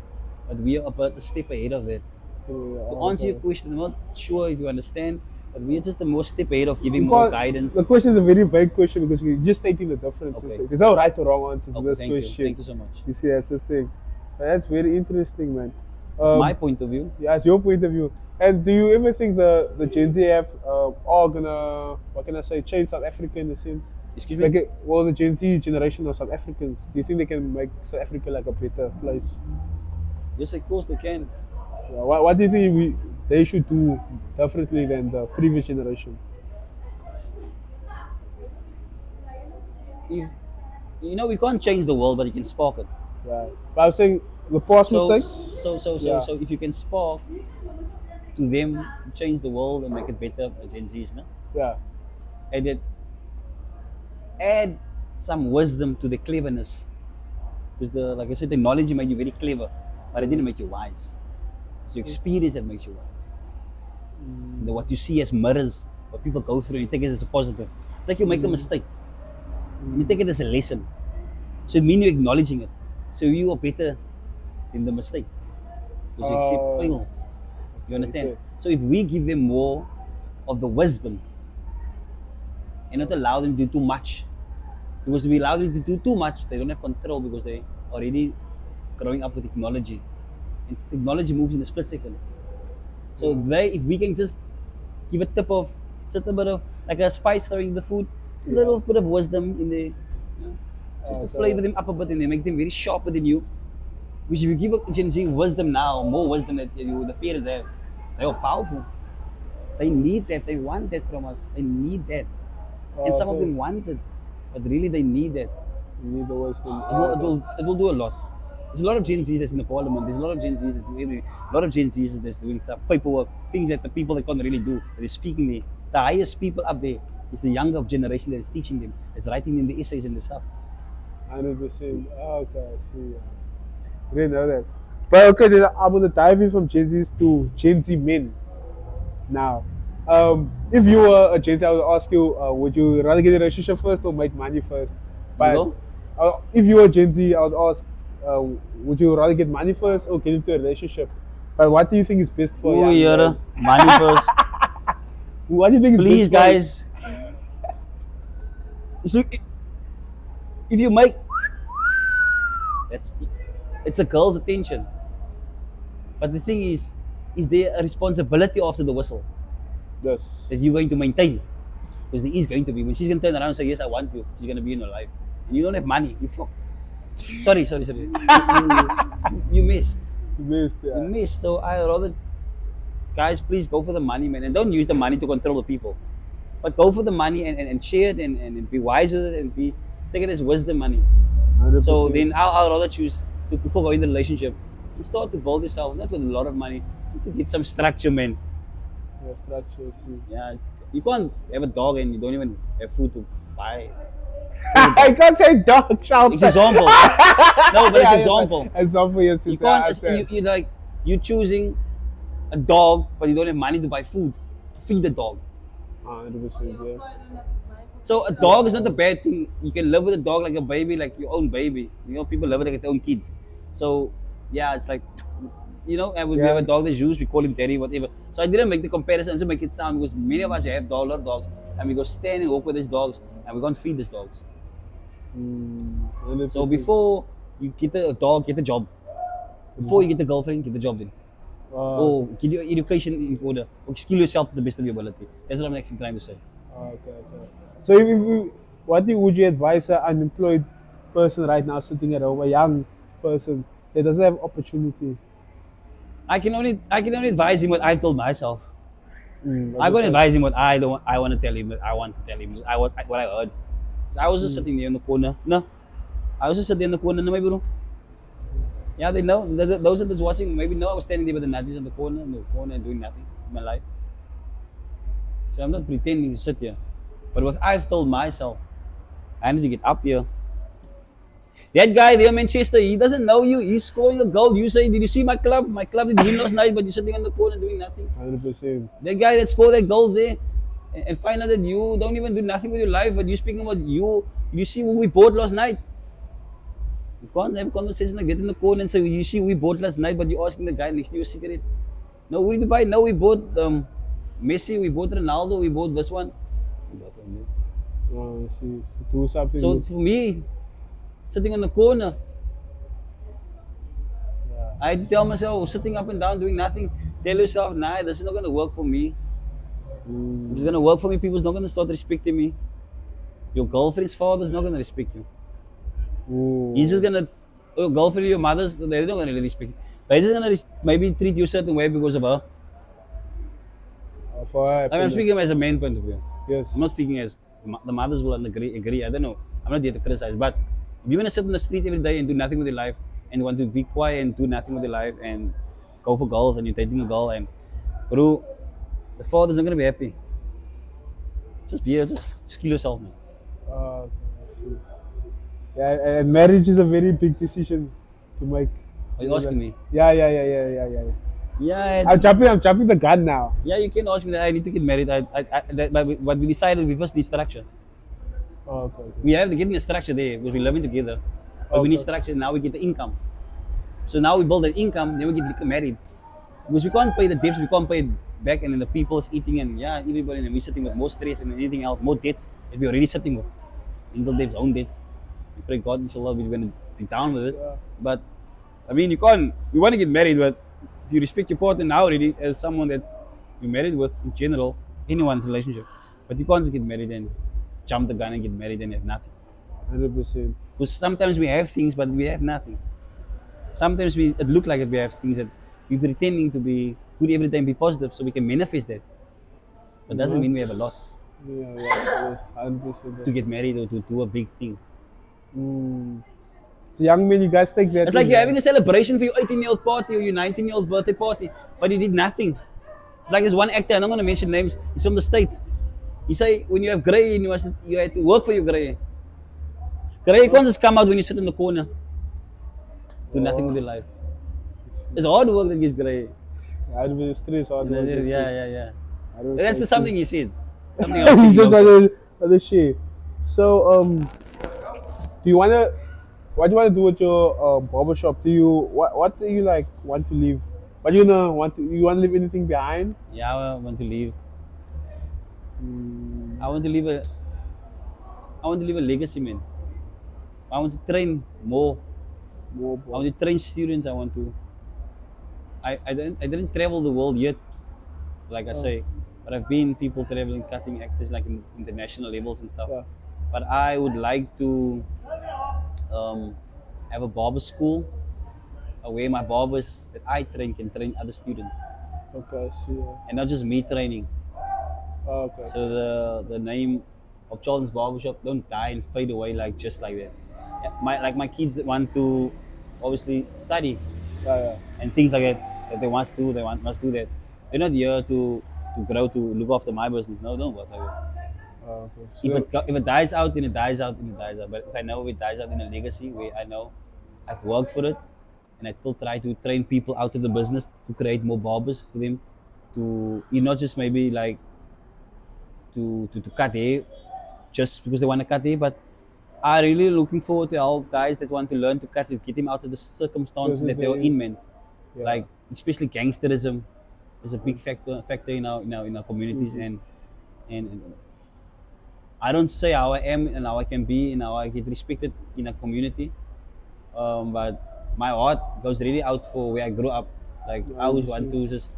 but we are about a step ahead of that. To answer your question, I'm not sure if you understand, but we're just the more step ahead of giving more guidance. The question is a very vague question because you're just stating the difference. Okay. There's no right or wrong answer to this Thank question. you. Thank you so much. You see, that's the thing. That's very interesting, man. It's my point of view. Yeah, it's your point of view. And do you ever think the Gen Z have are gonna, what can I say, change South Africa in a sense? Excuse me? Like, well, the Gen Z generation of South Africans, do you think they can make South Africa like a better place? Yes, of course they can. Yeah, what do you think they should do differently than the previous generation? If, we can't change the world, but you can spark it. Yeah, but I was saying the past mistakes. So if you can spark to them to change the world and make it better, Gen Zs, no? Yeah. And then add some wisdom to the cleverness. Because like I said, technology made you very clever, but it didn't make you wise. It's your experience that makes you wise. What you see as mirrors, what people go through, you take it as a positive. It's like you make a mistake. And you take it as a lesson. So it means you're acknowledging it. So you are better than the mistake. Because you accept fail. You understand? Okay. So if we give them more of the wisdom and not allow them to do too much, because if we allow them to do too much, they don't have control because they already growing up with technology. And technology moves in a split second. So if we can just give a tip of, just a bit of, like a spice throwing in the food, just a little bit of wisdom in there, you know, just to flavor them up a bit and they make them very sharper than you. Which if you give a Gen Z wisdom now, more wisdom that the parents have, they are powerful. They need that. They want that from us. They need that. And some of them want it, but really they need that. You need the wisdom. It will do a lot. There's a lot of Gen Zs that's in the parliament. There's a lot of Gen Zs that's doing a lot of Gen Zs that's doing stuff, paperwork, things that the people that can't really do. That is speaking there. The highest people up there is the younger generation that is teaching them. That's writing them the essays and the stuff. 100%. Okay, I see. I didn't know that. But okay, then I'm gonna dive in from Gen Zs to Gen Z men now. If you were a Gen Z, I would ask you, would you rather get a relationship first or make money first? But know? if you were Gen Z, I would ask, would you rather get money first or get into a relationship? But what do you think is best for Oh, young yeah, guys? money first. What do you think is Please, best for guys. So, if you make, it's a girl's attention. But the thing is there a responsibility after the whistle Yes. that you're going to maintain? Because there is going to be. When she's going to turn around and say, yes, I want you, she's going to be in your life. And you don't have money. You fuck. Sorry. You missed. Best, You yeah. missed. So I rather, guys, please go for the money, man. And don't use the money to control the people. But go for the money and share it and be wise with it and take it as wisdom money. 100%. So then I'll rather choose to, before going in the relationship, and start to build yourself, not with a lot of money, just to get some structure, man. Yeah, structure, see. Yeah, you can't have a dog and you don't even have food to buy. I can't say dog, Charlton. It's example. No, but it's Yeah, example. Example, yes. You yes, I can't. understand. You like you choosing a dog, but you don't have money to buy food to feed the dog. 100%, yeah. So a dog is not a bad thing. You can live with a dog like a baby, like your own baby. You know, people live with it like their own kids. So yeah, it's like, and when we have a dog that's used, we call him Daddy, whatever. So I didn't make the comparison to make it sound, because many of us have a lot of dogs, and we go stand and walk with these dogs, and we're gonna feed these dogs. 100%. So before you get a dog, get a job. Before you get a girlfriend, get a job then. Or get your education in order. Or skill yourself to the best of your ability. That's what I'm actually trying to say. Okay. So, if you, would you advise an unemployed person right now sitting at home, a young person that doesn't have opportunity? I can only advise him what I told myself. I'm What going to is advise him what I want to tell him. What I want to tell him. What I heard. So I was just sitting there in the corner. No, I was just sitting in the corner. No, maybe no. Yeah, they know. Those that's watching maybe know I was standing there with the nudges in the corner and doing nothing in my life. So I'm not pretending to sit here. But what I've told myself, I need to get up here. That guy there in Manchester, he doesn't know you. He's scoring a goal. You say, did you see my club? My club did win last night, but you're sitting in the corner doing nothing. 100%. That guy that scored that goals there, and find out that you don't even do nothing with your life, but you're speaking about you. You see who we bought last night. You can't have a conversation like get in the corner and say, you see who we bought last night, but you're asking the guy next to you a cigarette. No, who did you buy? No, we bought Messi, we bought Ronaldo, we bought this one. See, do something. So for me, sitting on the corner, I had to tell myself, sitting up and down doing nothing, tell yourself, nah, this is not going to work for me. If it's going to work for me, people's not going to start respecting me. Your girlfriend's father's not going to respect you. He's just going to, your girlfriend, your mother's, they're not going to really respect you. They're just going to maybe treat you a certain way because of her. I'm speaking as a man point of view. Yes. I'm not speaking as, the mothers will agree. I don't know. I'm not here to criticize. But if you're going to sit on the street every day and do nothing with your life, and want to be quiet and do nothing with your life, and go for girls, and you're dating a girl, and bro, the father's not going to be happy. Just be here, just kill yourself, man. Yeah, and marriage is a very big decision to make. Are you asking me? Yeah. Yeah. I'm jumping the gun now. Yeah, you can ask me that. I need to get married. But we decided we first need structure. Oh, okay, okay. We have getting a structure there because we're living together. But we need Okay. structure. Now we get the income. So now we build the income, then we get married. Because we can't pay the debts, we can't pay it back, and then the people's eating, and yeah, everybody, and we're sitting with more stress and anything else, more debts that we're already sitting with. Intel debts, own debts. We pray God, inshallah, we're going to be down with it. Yeah. But, I mean, you can't, we want to get married, but if you respect your partner now already as someone that you're married with in general, anyone's relationship, but you can't just get married and jump the gun and get married and have nothing. 100%. Because sometimes we have things, but we have nothing. Sometimes it look like we have things that we're pretending to be good every time, be positive, so we can manifest that. But doesn't mean we have a lot Yeah, yes, 100%. to get married or to do a big thing. Mm. So young men, you guys take that. It's like in, you're having a celebration for your 18-year-old party or your 19-year-old birthday party, but you did nothing. It's like this one actor, I'm not going to mention names, he's from the States. He say when you have grey and you had to work for your grey. Grey can't just come out when you sit in the corner, do nothing with your life. It's hard work that gets grey. I'd be stressed. Yeah. I don't That's think something he said. Something else. He's just other shit. So, do you wanna? What do you wanna do with your barbershop? Do you what do you like want to leave? What do you know want to? You want to leave anything behind? Yeah, I want to leave. Mm, I want to leave a. I want to leave a legacy, man. I want to train more. more I want to train students. I want to. I didn't travel the world yet, like I say, but I've been people traveling, cutting actors like in international levels and stuff. yeah. But I would like to have a barber school where my barbers that I train can train other students, Okay, I see. and not just me training. Okay. So the name of Charlton's Barbershop don't die and fade away just like that. Yeah, my kids want to obviously study Yeah. and things like that they must do that. They're not here to grow to look after my business. No, don't work like that. Okay. If it dies out, then it dies out, then it dies out. But if I know it dies out in a legacy where I know I've worked for it, and I still try to train people out of the business to create more barbers for them to not just maybe like to cut hair just because they want to cut hair, but are really looking forward to help guys that want to learn to cut it, get them out of the circumstances that they were in, man. Yeah. Like especially gangsterism is a big factor in our communities, and I don't say how I am and how I can be and how I get respected in a community, but my heart goes really out for where I grew up. Like I always want to just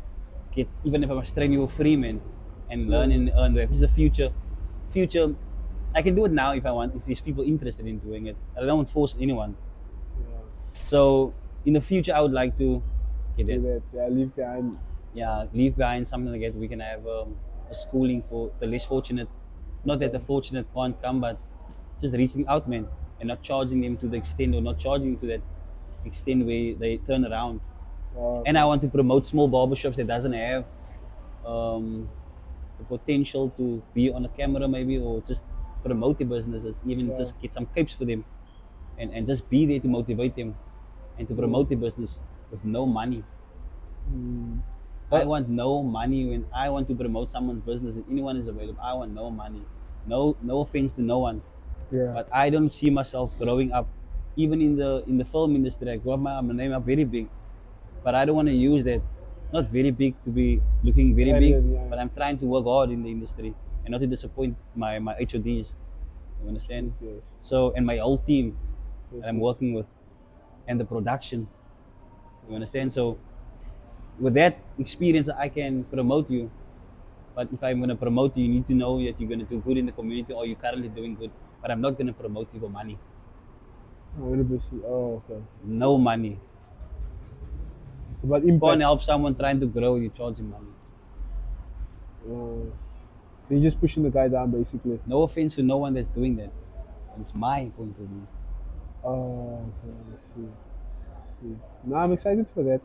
get, even if I must train you for free, man, and learn and earn. That is the future. I can do it now if I want. If there's people interested in doing it, I don't want to force anyone. So in the future, I would like to get Do it. that. Yeah, leave behind. Yeah, leave behind something like that. We can have a schooling for the less fortunate. Not that the fortunate can't come, but just reaching out, man, and not charging them to the extent, or not charging to that extent where they turn around. And I want to promote small barbershops that doesn't have the potential to be on a camera maybe, or just promote the businesses, even just get some capes for them, and just be there to motivate them and to promote the business with no money. I want no money when I want to promote someone's business and anyone is available. I want no money. No offense to no one. Yeah. But I don't see myself growing up, even in the film industry. I grew up my name up very big, but I don't want to use that. Not very big to be looking very big, but I'm trying to work hard in the industry and not to disappoint my HODs. You understand? Yes. So, and my whole team Yes, that I'm working with, and the production. You understand? So, with that experience, I can promote you. But if I'm going to promote you, you need to know that you're going to do good in the community, or you're currently doing good. But I'm not going to promote you for money. 100%. Oh, okay. No money. But You can't impact. help someone trying to grow, you charge him money. You're just pushing the guy down, basically. No offense to no one that's doing that. It's my point of view. Oh, okay. I see. No, I'm excited for that.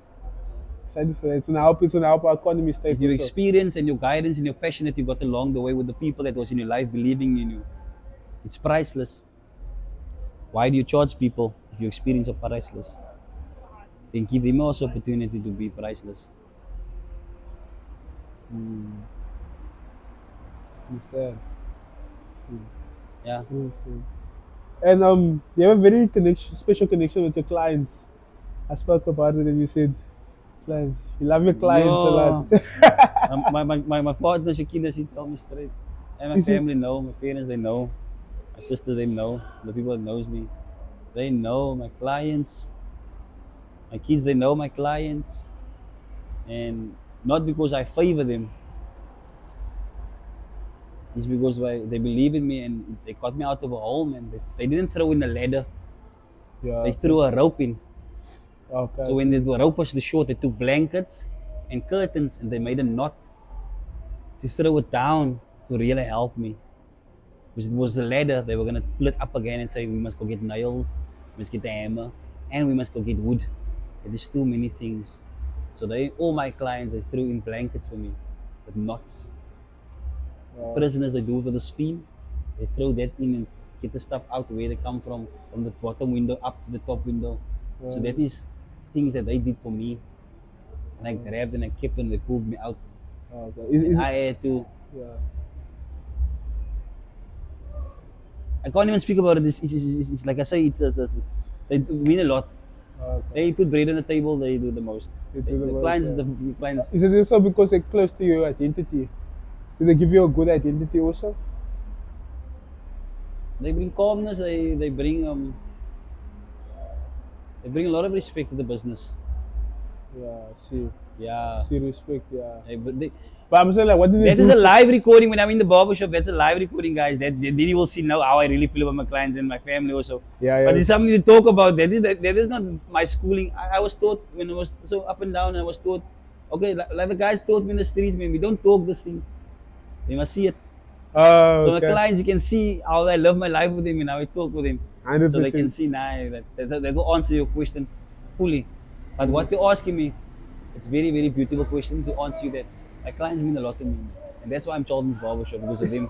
It's gonna help our economy stay. If your experience and your guidance and your passion that you got along the way with the people that was in your life believing in you, it's priceless. Why do you charge people if your experience is priceless? Then give them also opportunity to be priceless. Understand. Yeah. Understand. And you have a very special connection with your clients. I spoke about it and you said clients. You love your clients a lot. No. My partner, Shakina, she told me straight. And my Is it? family know, my parents, they know. My sister, they know. The people that knows me, they know my clients. My kids, they know my clients. And not because I favor them. It's because they believe in me and they got me out of a home and they didn't throw in a ladder. Yeah. They threw a rope in. Okay. So when the rope was too short, they took blankets and curtains and they made a knot to throw it down to really help me. Because it was a ladder, they were gonna pull it up again and say we must go get nails, we must get a hammer, and we must go get wood. It is too many things. So all my clients, they threw in blankets for me with knots. Prisoners, they do it with a spoon. They throw that in and get the stuff out where they come from the bottom window up to the top window. So that is things that they did for me. And I grabbed and I kept them, they pulled me out. Okay. And I had to, Yeah. I can't even speak about it. It's like I say, they mean a lot. Okay. They put bread on the table, they do the most. They do the The most, clients, yeah. the clients, Is it also because they're close to your identity? Do they give you a good identity also? they bring calmness, they bring a lot of respect to the business. Yeah. See. Yeah. See respect. Yeah. They, But I'm saying like, what do they that do? is a live recording when I'm in the barbershop. That's a live recording, guys. Then you will see now how I really feel about my clients and my family also. Yeah. But Yeah. it's something to talk about. That is not my schooling. I was taught when I was so up and down. I was taught, okay, like the guys taught me in the streets, man. We don't talk this thing. They must see it. Oh, So the okay. clients, you can see how I love my life with him and how I talk with him. So they can 100%. see now that they will answer your question fully. But what you're asking me, it's very, very beautiful question to answer you that. My clients mean a lot to me. And that's why I'm Charlton's Barbershop, because of them.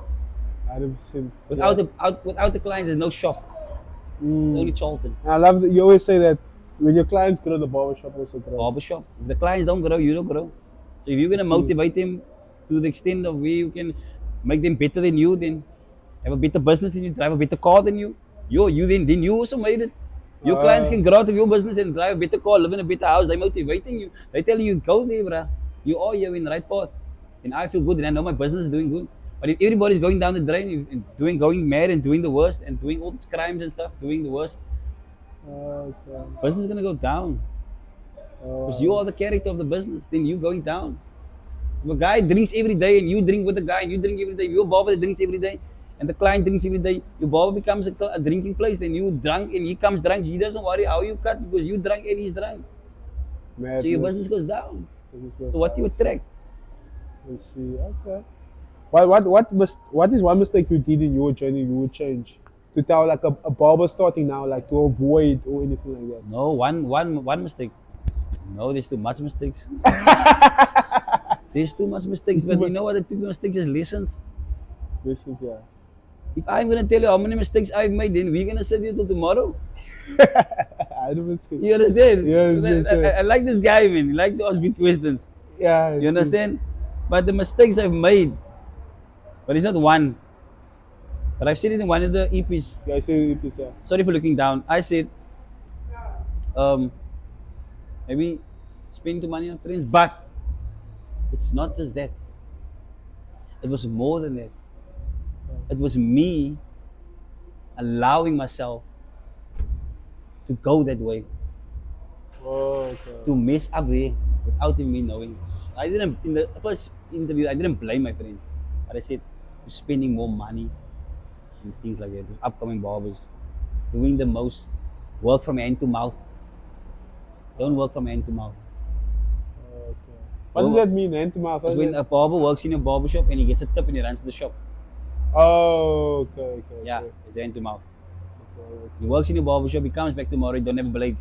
100%. Without the clients, there's no shop. It's only Charlton. And I love that you always say that when your clients grow, the barbershop also grows. Barbershop. If the clients don't grow, you don't grow. So if you're going to motivate them to the extent of where you can make them better than you, then have a better business than you, drive a better car than you, then you also made it. Your clients can grow out of your business and drive a better car, live in a better house. They're motivating you. They tell you, go there, bruh. You are here in the right path. And I feel good and I know my business is doing good. But if everybody's going down the drain and going mad and doing the worst and doing all these crimes and stuff, doing the worst, Okay. business is gonna go down. Because you are the character of the business, then you going down. If a guy drinks every day and you drink with the guy and you drink every day, your barber drinks every day and the client drinks every day, your barber becomes a drinking place, then you drunk and he comes drunk, he doesn't worry how you cut because you drunk and he's drunk. Madness. So your business goes down. Business goes So what do you down. attract? Let's see. Okay. What is one mistake you did in your journey you would change? To tell like a barber starting now, like to avoid or anything like that. No, one mistake. No, there's too much mistakes. There's too much mistakes, but you know what? The two mistakes is lessons. This is yeah. If I'm gonna tell you how many mistakes I've made, then we're gonna sit here till tomorrow. I don't see. You understand? Yes, yes, yes. I like this guy, man. He like to ask good questions. Yeah. You understand? But the mistakes I've made, but it's not one. But I've said it in one of the EPs. Yeah, I see it is yeah. Sorry for looking down. I said, maybe spend too money on friends, but it's not just that. It was more than that. It was me allowing myself to go that way, Oh, okay. to mess up there without even me knowing. I didn't, in the first interview, I didn't blame my friends, but I said, spending more money and things like that. Upcoming barbers, doing the most, work from hand to mouth. Don't work from hand to mouth. Okay. What does that mean, hand to mouth? Because when a barber works in a barbershop and he gets a tip and he runs to the shop, Oh, okay, okay. yeah, okay. it's hand to mouth. Okay. He works in a barbershop, he comes back tomorrow, he don't have a blade.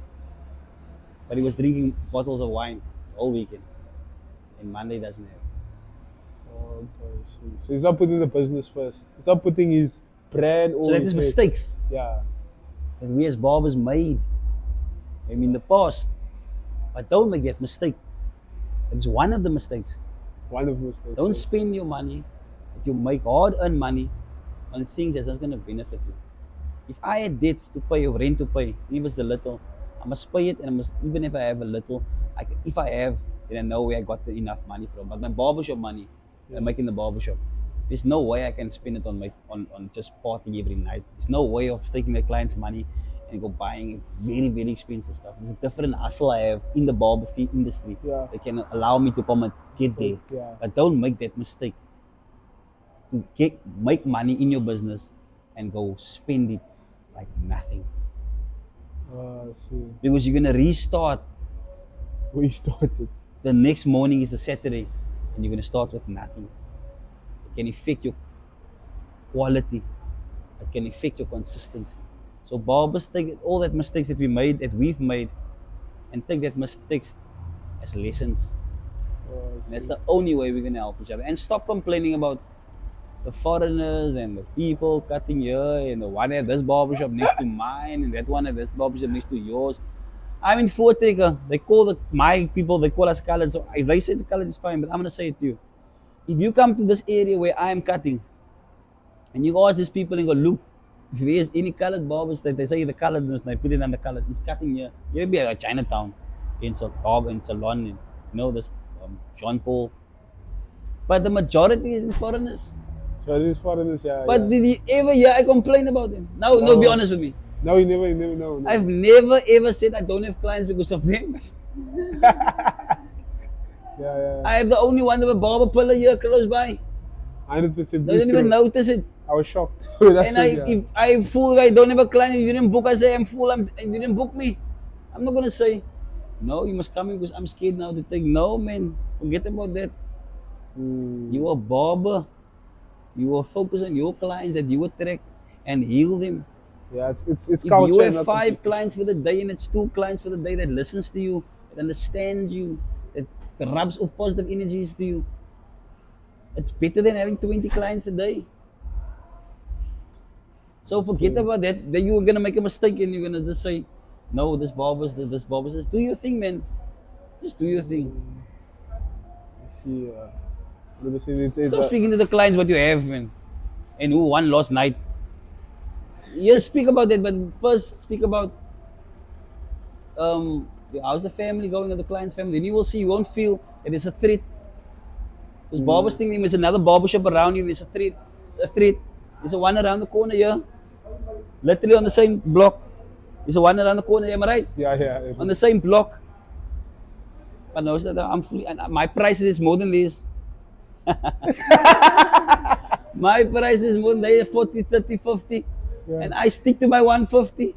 But he was drinking bottles of wine all weekend. And Monday doesn't have. Okay, so he's not putting the business first. He's not putting his brand or So that his is face. mistakes Yeah. that we as barbers made. Maybe in the past. But don't make that mistake. It's one of the mistakes. One of the mistakes. Don't spend your money that you make hard-earned money on things that's not gonna benefit you. If I had debts to pay or rent to pay, even if it's the little, I must pay it, and I must, even if I have a little, if I have, then I know where I got enough money from. But my barbershop money, I'm making the barbershop. There's no way I can spend it on just partying every night. There's no way of taking the client's money and go buying very, very expensive stuff. There's a different hustle I have in the barber industry that can allow me to come and get there. Yeah. But don't make that mistake. To make money in your business and go spend it like nothing. I see. Because you're gonna restart. We started. The next morning is a Saturday, and you're gonna start with nothing. It can affect your quality. It can affect your consistency. So barbers take all that mistakes that we've made, and take that mistakes as lessons. And that's the only way we're gonna help each other. And stop complaining about the foreigners and the people cutting here, and the one at this barbershop next to mine, and that one at this barbershop next to yours. I'm in Voortrekker. They call my people, they call us colored. So if they say it's colored, it's fine, but I'm gonna say it to you. If you come to this area where I'm cutting, and you ask these people and go, look, if there's any colored barbers that they say the coloredness, they put it under colored, he's cutting here. You'll be at Chinatown, in salon, this Jean Paul. But the majority is foreigners. So these foreigners, yeah. But did you ever hear I complain about them? No, be honest with me. No, you never know. No. I've never ever said I don't have clients because of them. Yeah. I have the only one of a barber pillar here close by. 100%. They didn't even notice it. I was shocked. If I'm full, I don't have a client, you didn't book, I say I'm full, you didn't book me. I'm not gonna say, no, you must come in because I'm scared now to take. No, man, forget about that. You are a barber. You are focused on your clients that you attract and heal them. Yeah, it's if culture. You have 5 clients for the day, and it's 2 clients for the day that listens to you, that understands you, that rubs off positive energies to you. It's better than having 20 clients a day. So forget about that. Then you're gonna make a mistake and you're gonna just say, no, this barber's this barber's this. Do your thing, man. Just do your thing. See, Stop speaking to the clients what you have, man, and who won last night. Yes, speak about that, but first speak about how's the family going, or the client's family. Then you will see. You won't feel that it's a threat. Because barbers think there's another barbershop around you. There's a threat. There's a one around the corner here. Literally on the same block. There's a one around the corner. Am I right? Yeah. On the same block. But no, I'm fully. My price is more than this. My price is more than they 40, 30, 50. Yeah. And I stick to my 150.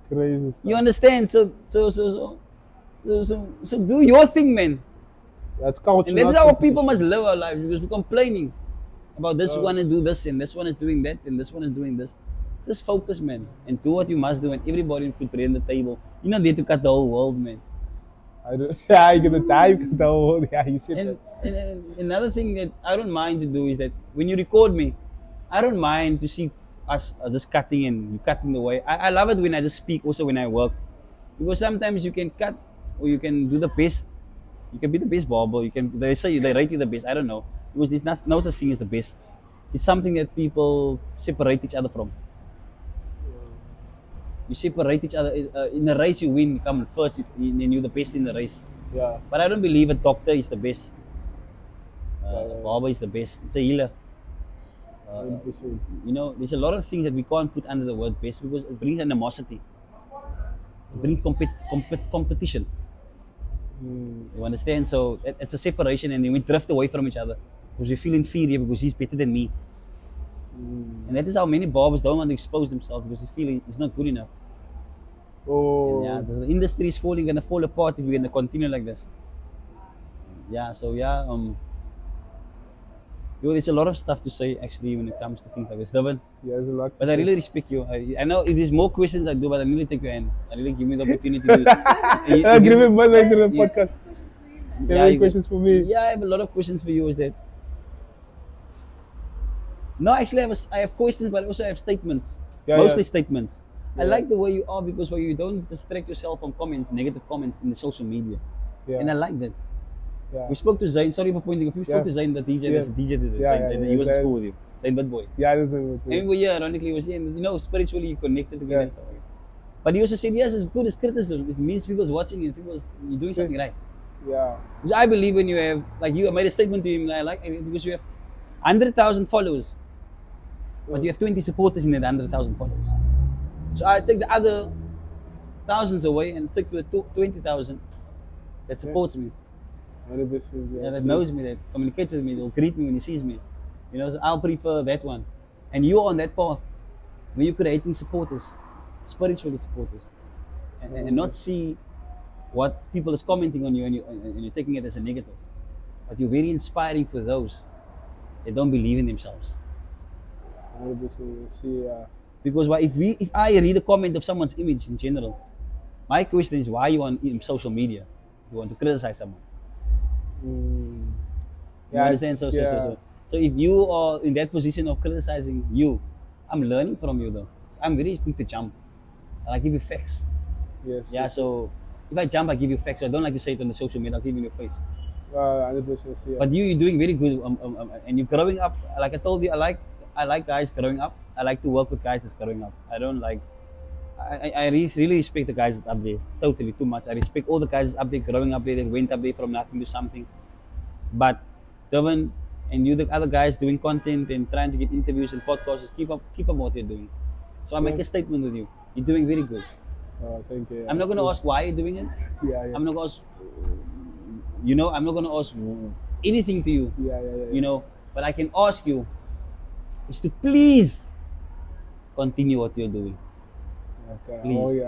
Crazy stuff. You understand? So do your thing, man. That's culture. And that's how people must live our lives, because we're complaining about this one and do this, and this one is doing that, and this one is doing this. Just focus, man, and do what you must do, and everybody will put bread on the table. You're not there to cut the whole world, man. Yeah, you're gonna die, you cut the whole world. Yeah, you said that. And another thing that I don't mind to do is that when you record me, I don't mind to see us just cutting and you cutting the way. I love it when I just speak also when I work. Because sometimes you can cut or you can do the best. You can be the best barber. They say they rate you the best. I don't know. Because there's no such thing as the best. It's something that people separate each other from. You separate each other. In a race you win, you come first, and you're the best in the race. Yeah. But I don't believe a doctor is the best. A barber is the best. It's a healer. There's a lot of things that we can't put under the word best because it brings animosity. It brings competition. You understand? So it's a separation, and then we drift away from each other because we feel inferior because he's better than me. And that is how many barbers don't want to expose themselves because they feel he's not good enough. Oh. And the industry is gonna fall apart if we're gonna continue like this. There's a lot of stuff to say actually when it comes to things like this, Devin. Yeah, there's a lot. But I really respect you. I know if there's more questions I do, but I really take your hand. I really give me the opportunity to. I'll give him later in the podcast. You have any questions for me? Yeah, I have a lot of questions for you. Is that? No, actually, I have questions, but I also have statements. Mostly statements. I like the way you are because you don't distract yourself from negative comments in the social media. And I like that. Yeah. We spoke to Zayn. Sorry for pointing. We spoke to Zayn, the DJ. There's a DJ that he was in school with you. Saint Bud boy. Yeah, that's it. And we ironically was spiritually connected together and stuff like that. But he also said, yes, it's good as criticism. It means people's watching you, you're doing something right. Yeah. Because I believe when you have, like you made a statement to him, I like it because you have 100,000 followers, but you have 20 supporters in that 100,000 followers. So I take the other thousands away and take the 20,000 that supports me. 100%. Yeah, that knows me, that communicates with me, that will greet me when he sees me. So I'll prefer that one. And you're on that path where you're creating supporters, spiritual supporters, and not see what people is commenting on you and you're taking it as a negative. But you're very inspiring for those that don't believe in themselves. 100%. See, Because if I read a comment of someone's image in general, my question is, why are you on social media? You want to criticize someone. You understand? So if you are in that position of criticizing you, I'm learning from you though. I'm very quick to jump. I give you facts. Yes. Yeah, so if I jump, I give you facts. So I don't like to say it on the social media. I'll give you in your face. 100%. Yeah. But you're doing very good, and you're growing up. Like I told you, I like guys growing up. I like to work with guys that's growing up. I don't like. I really respect the guys that's up there. Totally too much. I respect all the guys that's up there, growing up there. They went up there from nothing to something. But Devin and you, the other guys doing content and trying to get interviews and podcasts, keep up what you're doing. So I make a statement with you. You're doing very good. Thank you. Yeah. I'm not going to ask why you're doing it. Yeah. I'm not going to ask. I'm not going to ask anything to you. Yeah. But I can ask you is to please continue what you're doing. Okay. Please.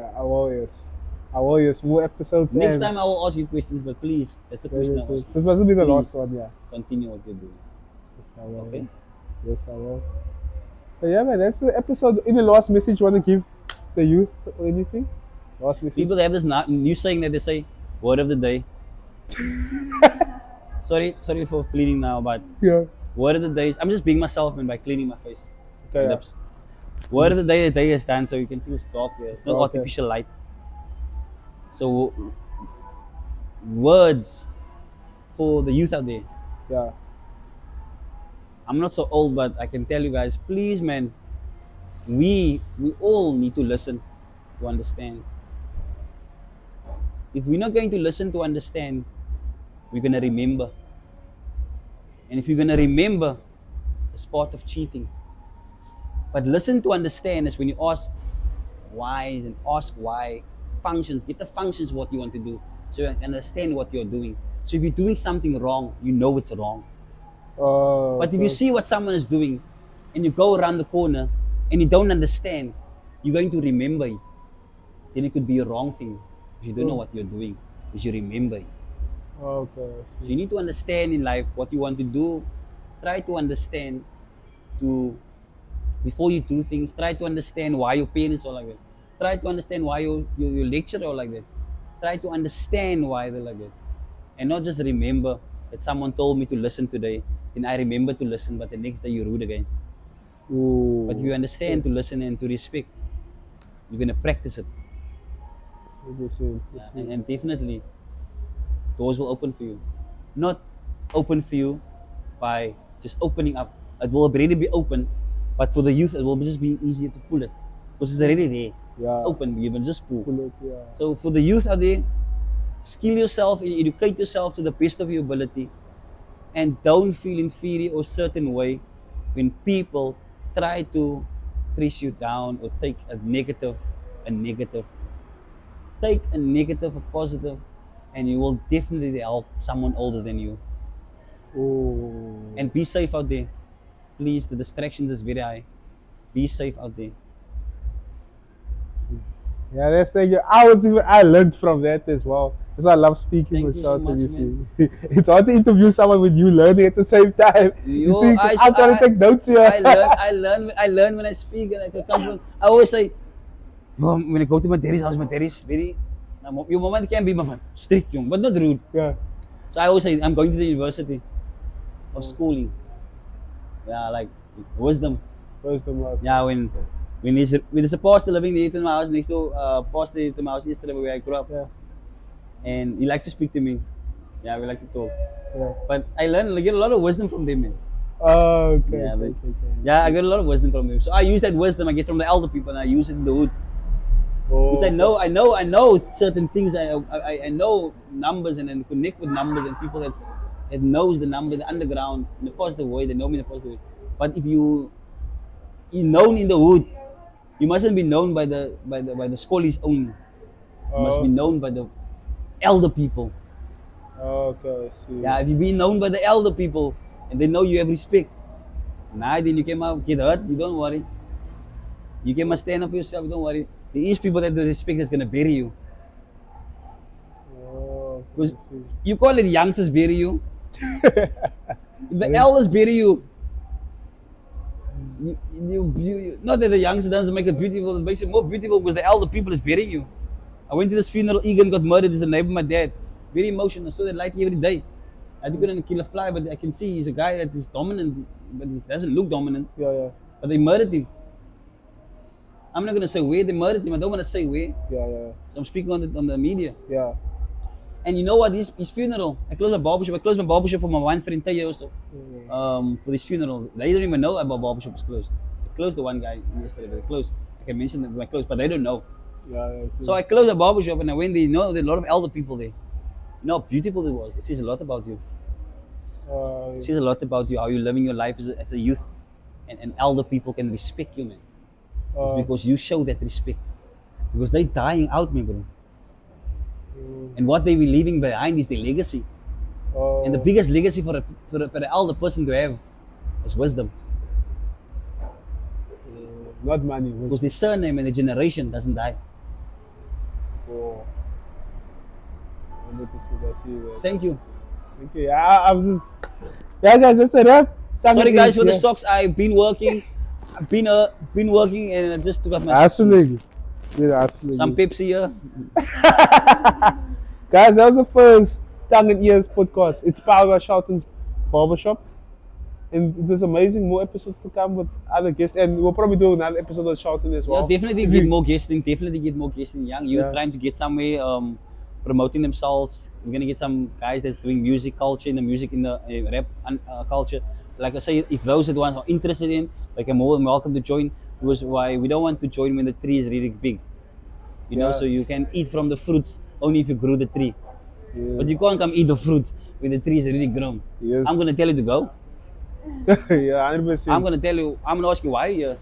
I will. More episodes. Next time I will ask you questions, but please, that's the question I will ask you. This mustn't be the Please last one. Yeah. Continue what you're doing. Yes, I will. Okay. Yes, I will. So yeah, man, that's the episode. Any last message you want to give the youth or anything? Last message. People have this new saying that they say, "Word of the day." sorry for cleaning now, but word of the day is, I'm just being myself, man, by cleaning my face, lips. Word of the day is done, so you can see it's dark here. It's not artificial light. So words for the youth out there. Yeah. I'm not so old, but I can tell you guys, please, man, we all need to listen to understand. If we're not going to listen to understand, we're going to remember. And if you're going to remember, it's part of cheating. But listen to understand is when you ask why and ask why functions. Get the functions what you want to do, so you can understand what you're doing. So if you're doing something wrong, you know it's wrong. But if you see what someone is doing and you go around the corner and you don't understand, you're going to remember it. Then it could be a wrong thing because you don't know what you're doing, because you remember it. Okay. So you need to understand in life what you want to do. Try to understand before you do things. Try to understand why your parents are like that. Try to understand why your lecturer are like that. Try to understand why they're like that. And not just remember that someone told me to listen today, then I remember to listen, but the next day you're rude again. Ooh. But if you understand to listen and to respect, you're going to practice it. And definitely, doors will open for you. Not open for you by just opening up. It will already be open, but for the youth, it will just be easier to pull it. Because it's already there. Yeah. It's open, you can just pull. Pull it, yeah. So for the youth out there, skill yourself and educate yourself to the best of your ability. And don't feel inferior or certain way when people try to press you down or take a negative. Take a negative, a positive, and you will definitely help someone older than you. Ooh. And be safe out there. Please, the distractions is very high. Be safe out there. Yeah, that's thank you. I learned from that as well. That's why I love speaking with Charlton. It's hard to interview someone with you learning at the same time. I'm trying to take notes here. I learn when I speak. I always say, when I go to my daddy's house, my daddy's very. Your mama can be strict, but not rude. Yeah. So I always say, I'm going to the university of schooling. Yeah, like wisdom. Yeah, when there's a pastor living there in my house, next to pastor to my house yesterday where I grew up. Yeah. And he likes to speak to me. Yeah, we like to talk. Yeah. But I get a lot of wisdom from them, man. Oh, okay, Yeah, okay, but okay, okay. yeah, I got a lot of wisdom from him. So I use that wisdom I get from the elder people, and I use it in the hood. Which Oh, okay. I know certain things. I know numbers and then connect with numbers and people that knows the number, the underground in a positive way. They know me in a positive way. But if you're known in the hood, you mustn't be known by the scholars only. You must be Oh, okay. known by the elder people. Okay, I see. Yeah, if you be known by the elder people and they know you have respect, nah, then you came out get hurt. You don't worry. You can stand up for yourself. Don't worry. There is people that the respect that's gonna bury you. Oh, Because okay, I see. you call it youngsters bury you. If I the didn't. elders bury you, not that the youngster doesn't make it beautiful, it makes it more beautiful because the elder people is burying you. I went to this funeral, Egan got murdered, he's a neighbor of my dad. Very emotional, I saw that light every day. I think couldn't kill a fly, but I can see he's a guy that is dominant, but he doesn't look dominant. Yeah, yeah, But they murdered him. I'm not gonna say where they murdered him, I don't wanna say where. yeah, yeah, So I'm speaking on the media. yeah. And you know what? His funeral. I closed my barbershop. I closed my barbershop for my one friend 10 years or so. For this funeral. They don't even know about barbershop was closed. They closed the one guy yesterday, but they closed. I can mention that they closed, but they don't know. Yeah, yeah, So I closed the barbershop and I went there. You know, there are a lot of elder people there. You know how beautiful it was. It says a lot about you. It says a lot about you, how you're living your life as a youth. And elder people can respect you, man. It's because you show that respect. Because they're dying out, man, bro. And what they were leaving behind is their legacy. And the biggest legacy for the elder person to have is wisdom. not money. Because their surname and their generation doesn't die. Oh, 100%, I see that. Thank you. Okay, I'm just. Yeah, guys, that's a wrap. Sorry guys for the socks. I've been working. I've been working and I just took off my socks. Absolutely. Yeah, absolutely. Some Pepsi here. Guys, that was the first Tongue and Ears podcast. It's powered by Charlton's Barbershop. And there's amazing more episodes to come with other guests. And we'll probably do another episode of Charlton as well. Yeah, definitely get more guesting. Definitely get more guesting. Young youth Yeah. trying to get somewhere, promoting themselves. We're gonna get some guys that's doing music culture in the music in the rap culture. Like I say, if those are the ones who are interested in, like I'm more than welcome to join. Because why we don't want to join when the tree is really big. You know, Yeah. so you can eat from the fruits only if you grew the tree. Yes. But you can't come eat the fruits when the tree is really grown. Yes. I'm gonna tell you to go. Yeah, 100%. I'm gonna tell you. I'm gonna ask you why you're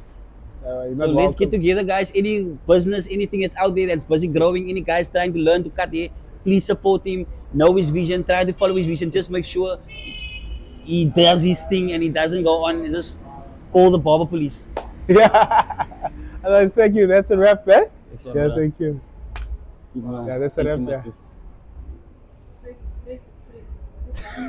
you're So not let's get welcome. together, guys. Any business, anything that's out there that's busy growing, any guys trying to learn to cut hair, please support him. Know his vision. Try to follow his vision. Just make sure he does his thing and he doesn't go on and just call the barber police. Yeah. Otherwise, thank you. That's a wrap, eh? Yes, Yeah, brother. thank you. Yeah, that's a Thank you, wrap, my yeah. sis. Please, please, please.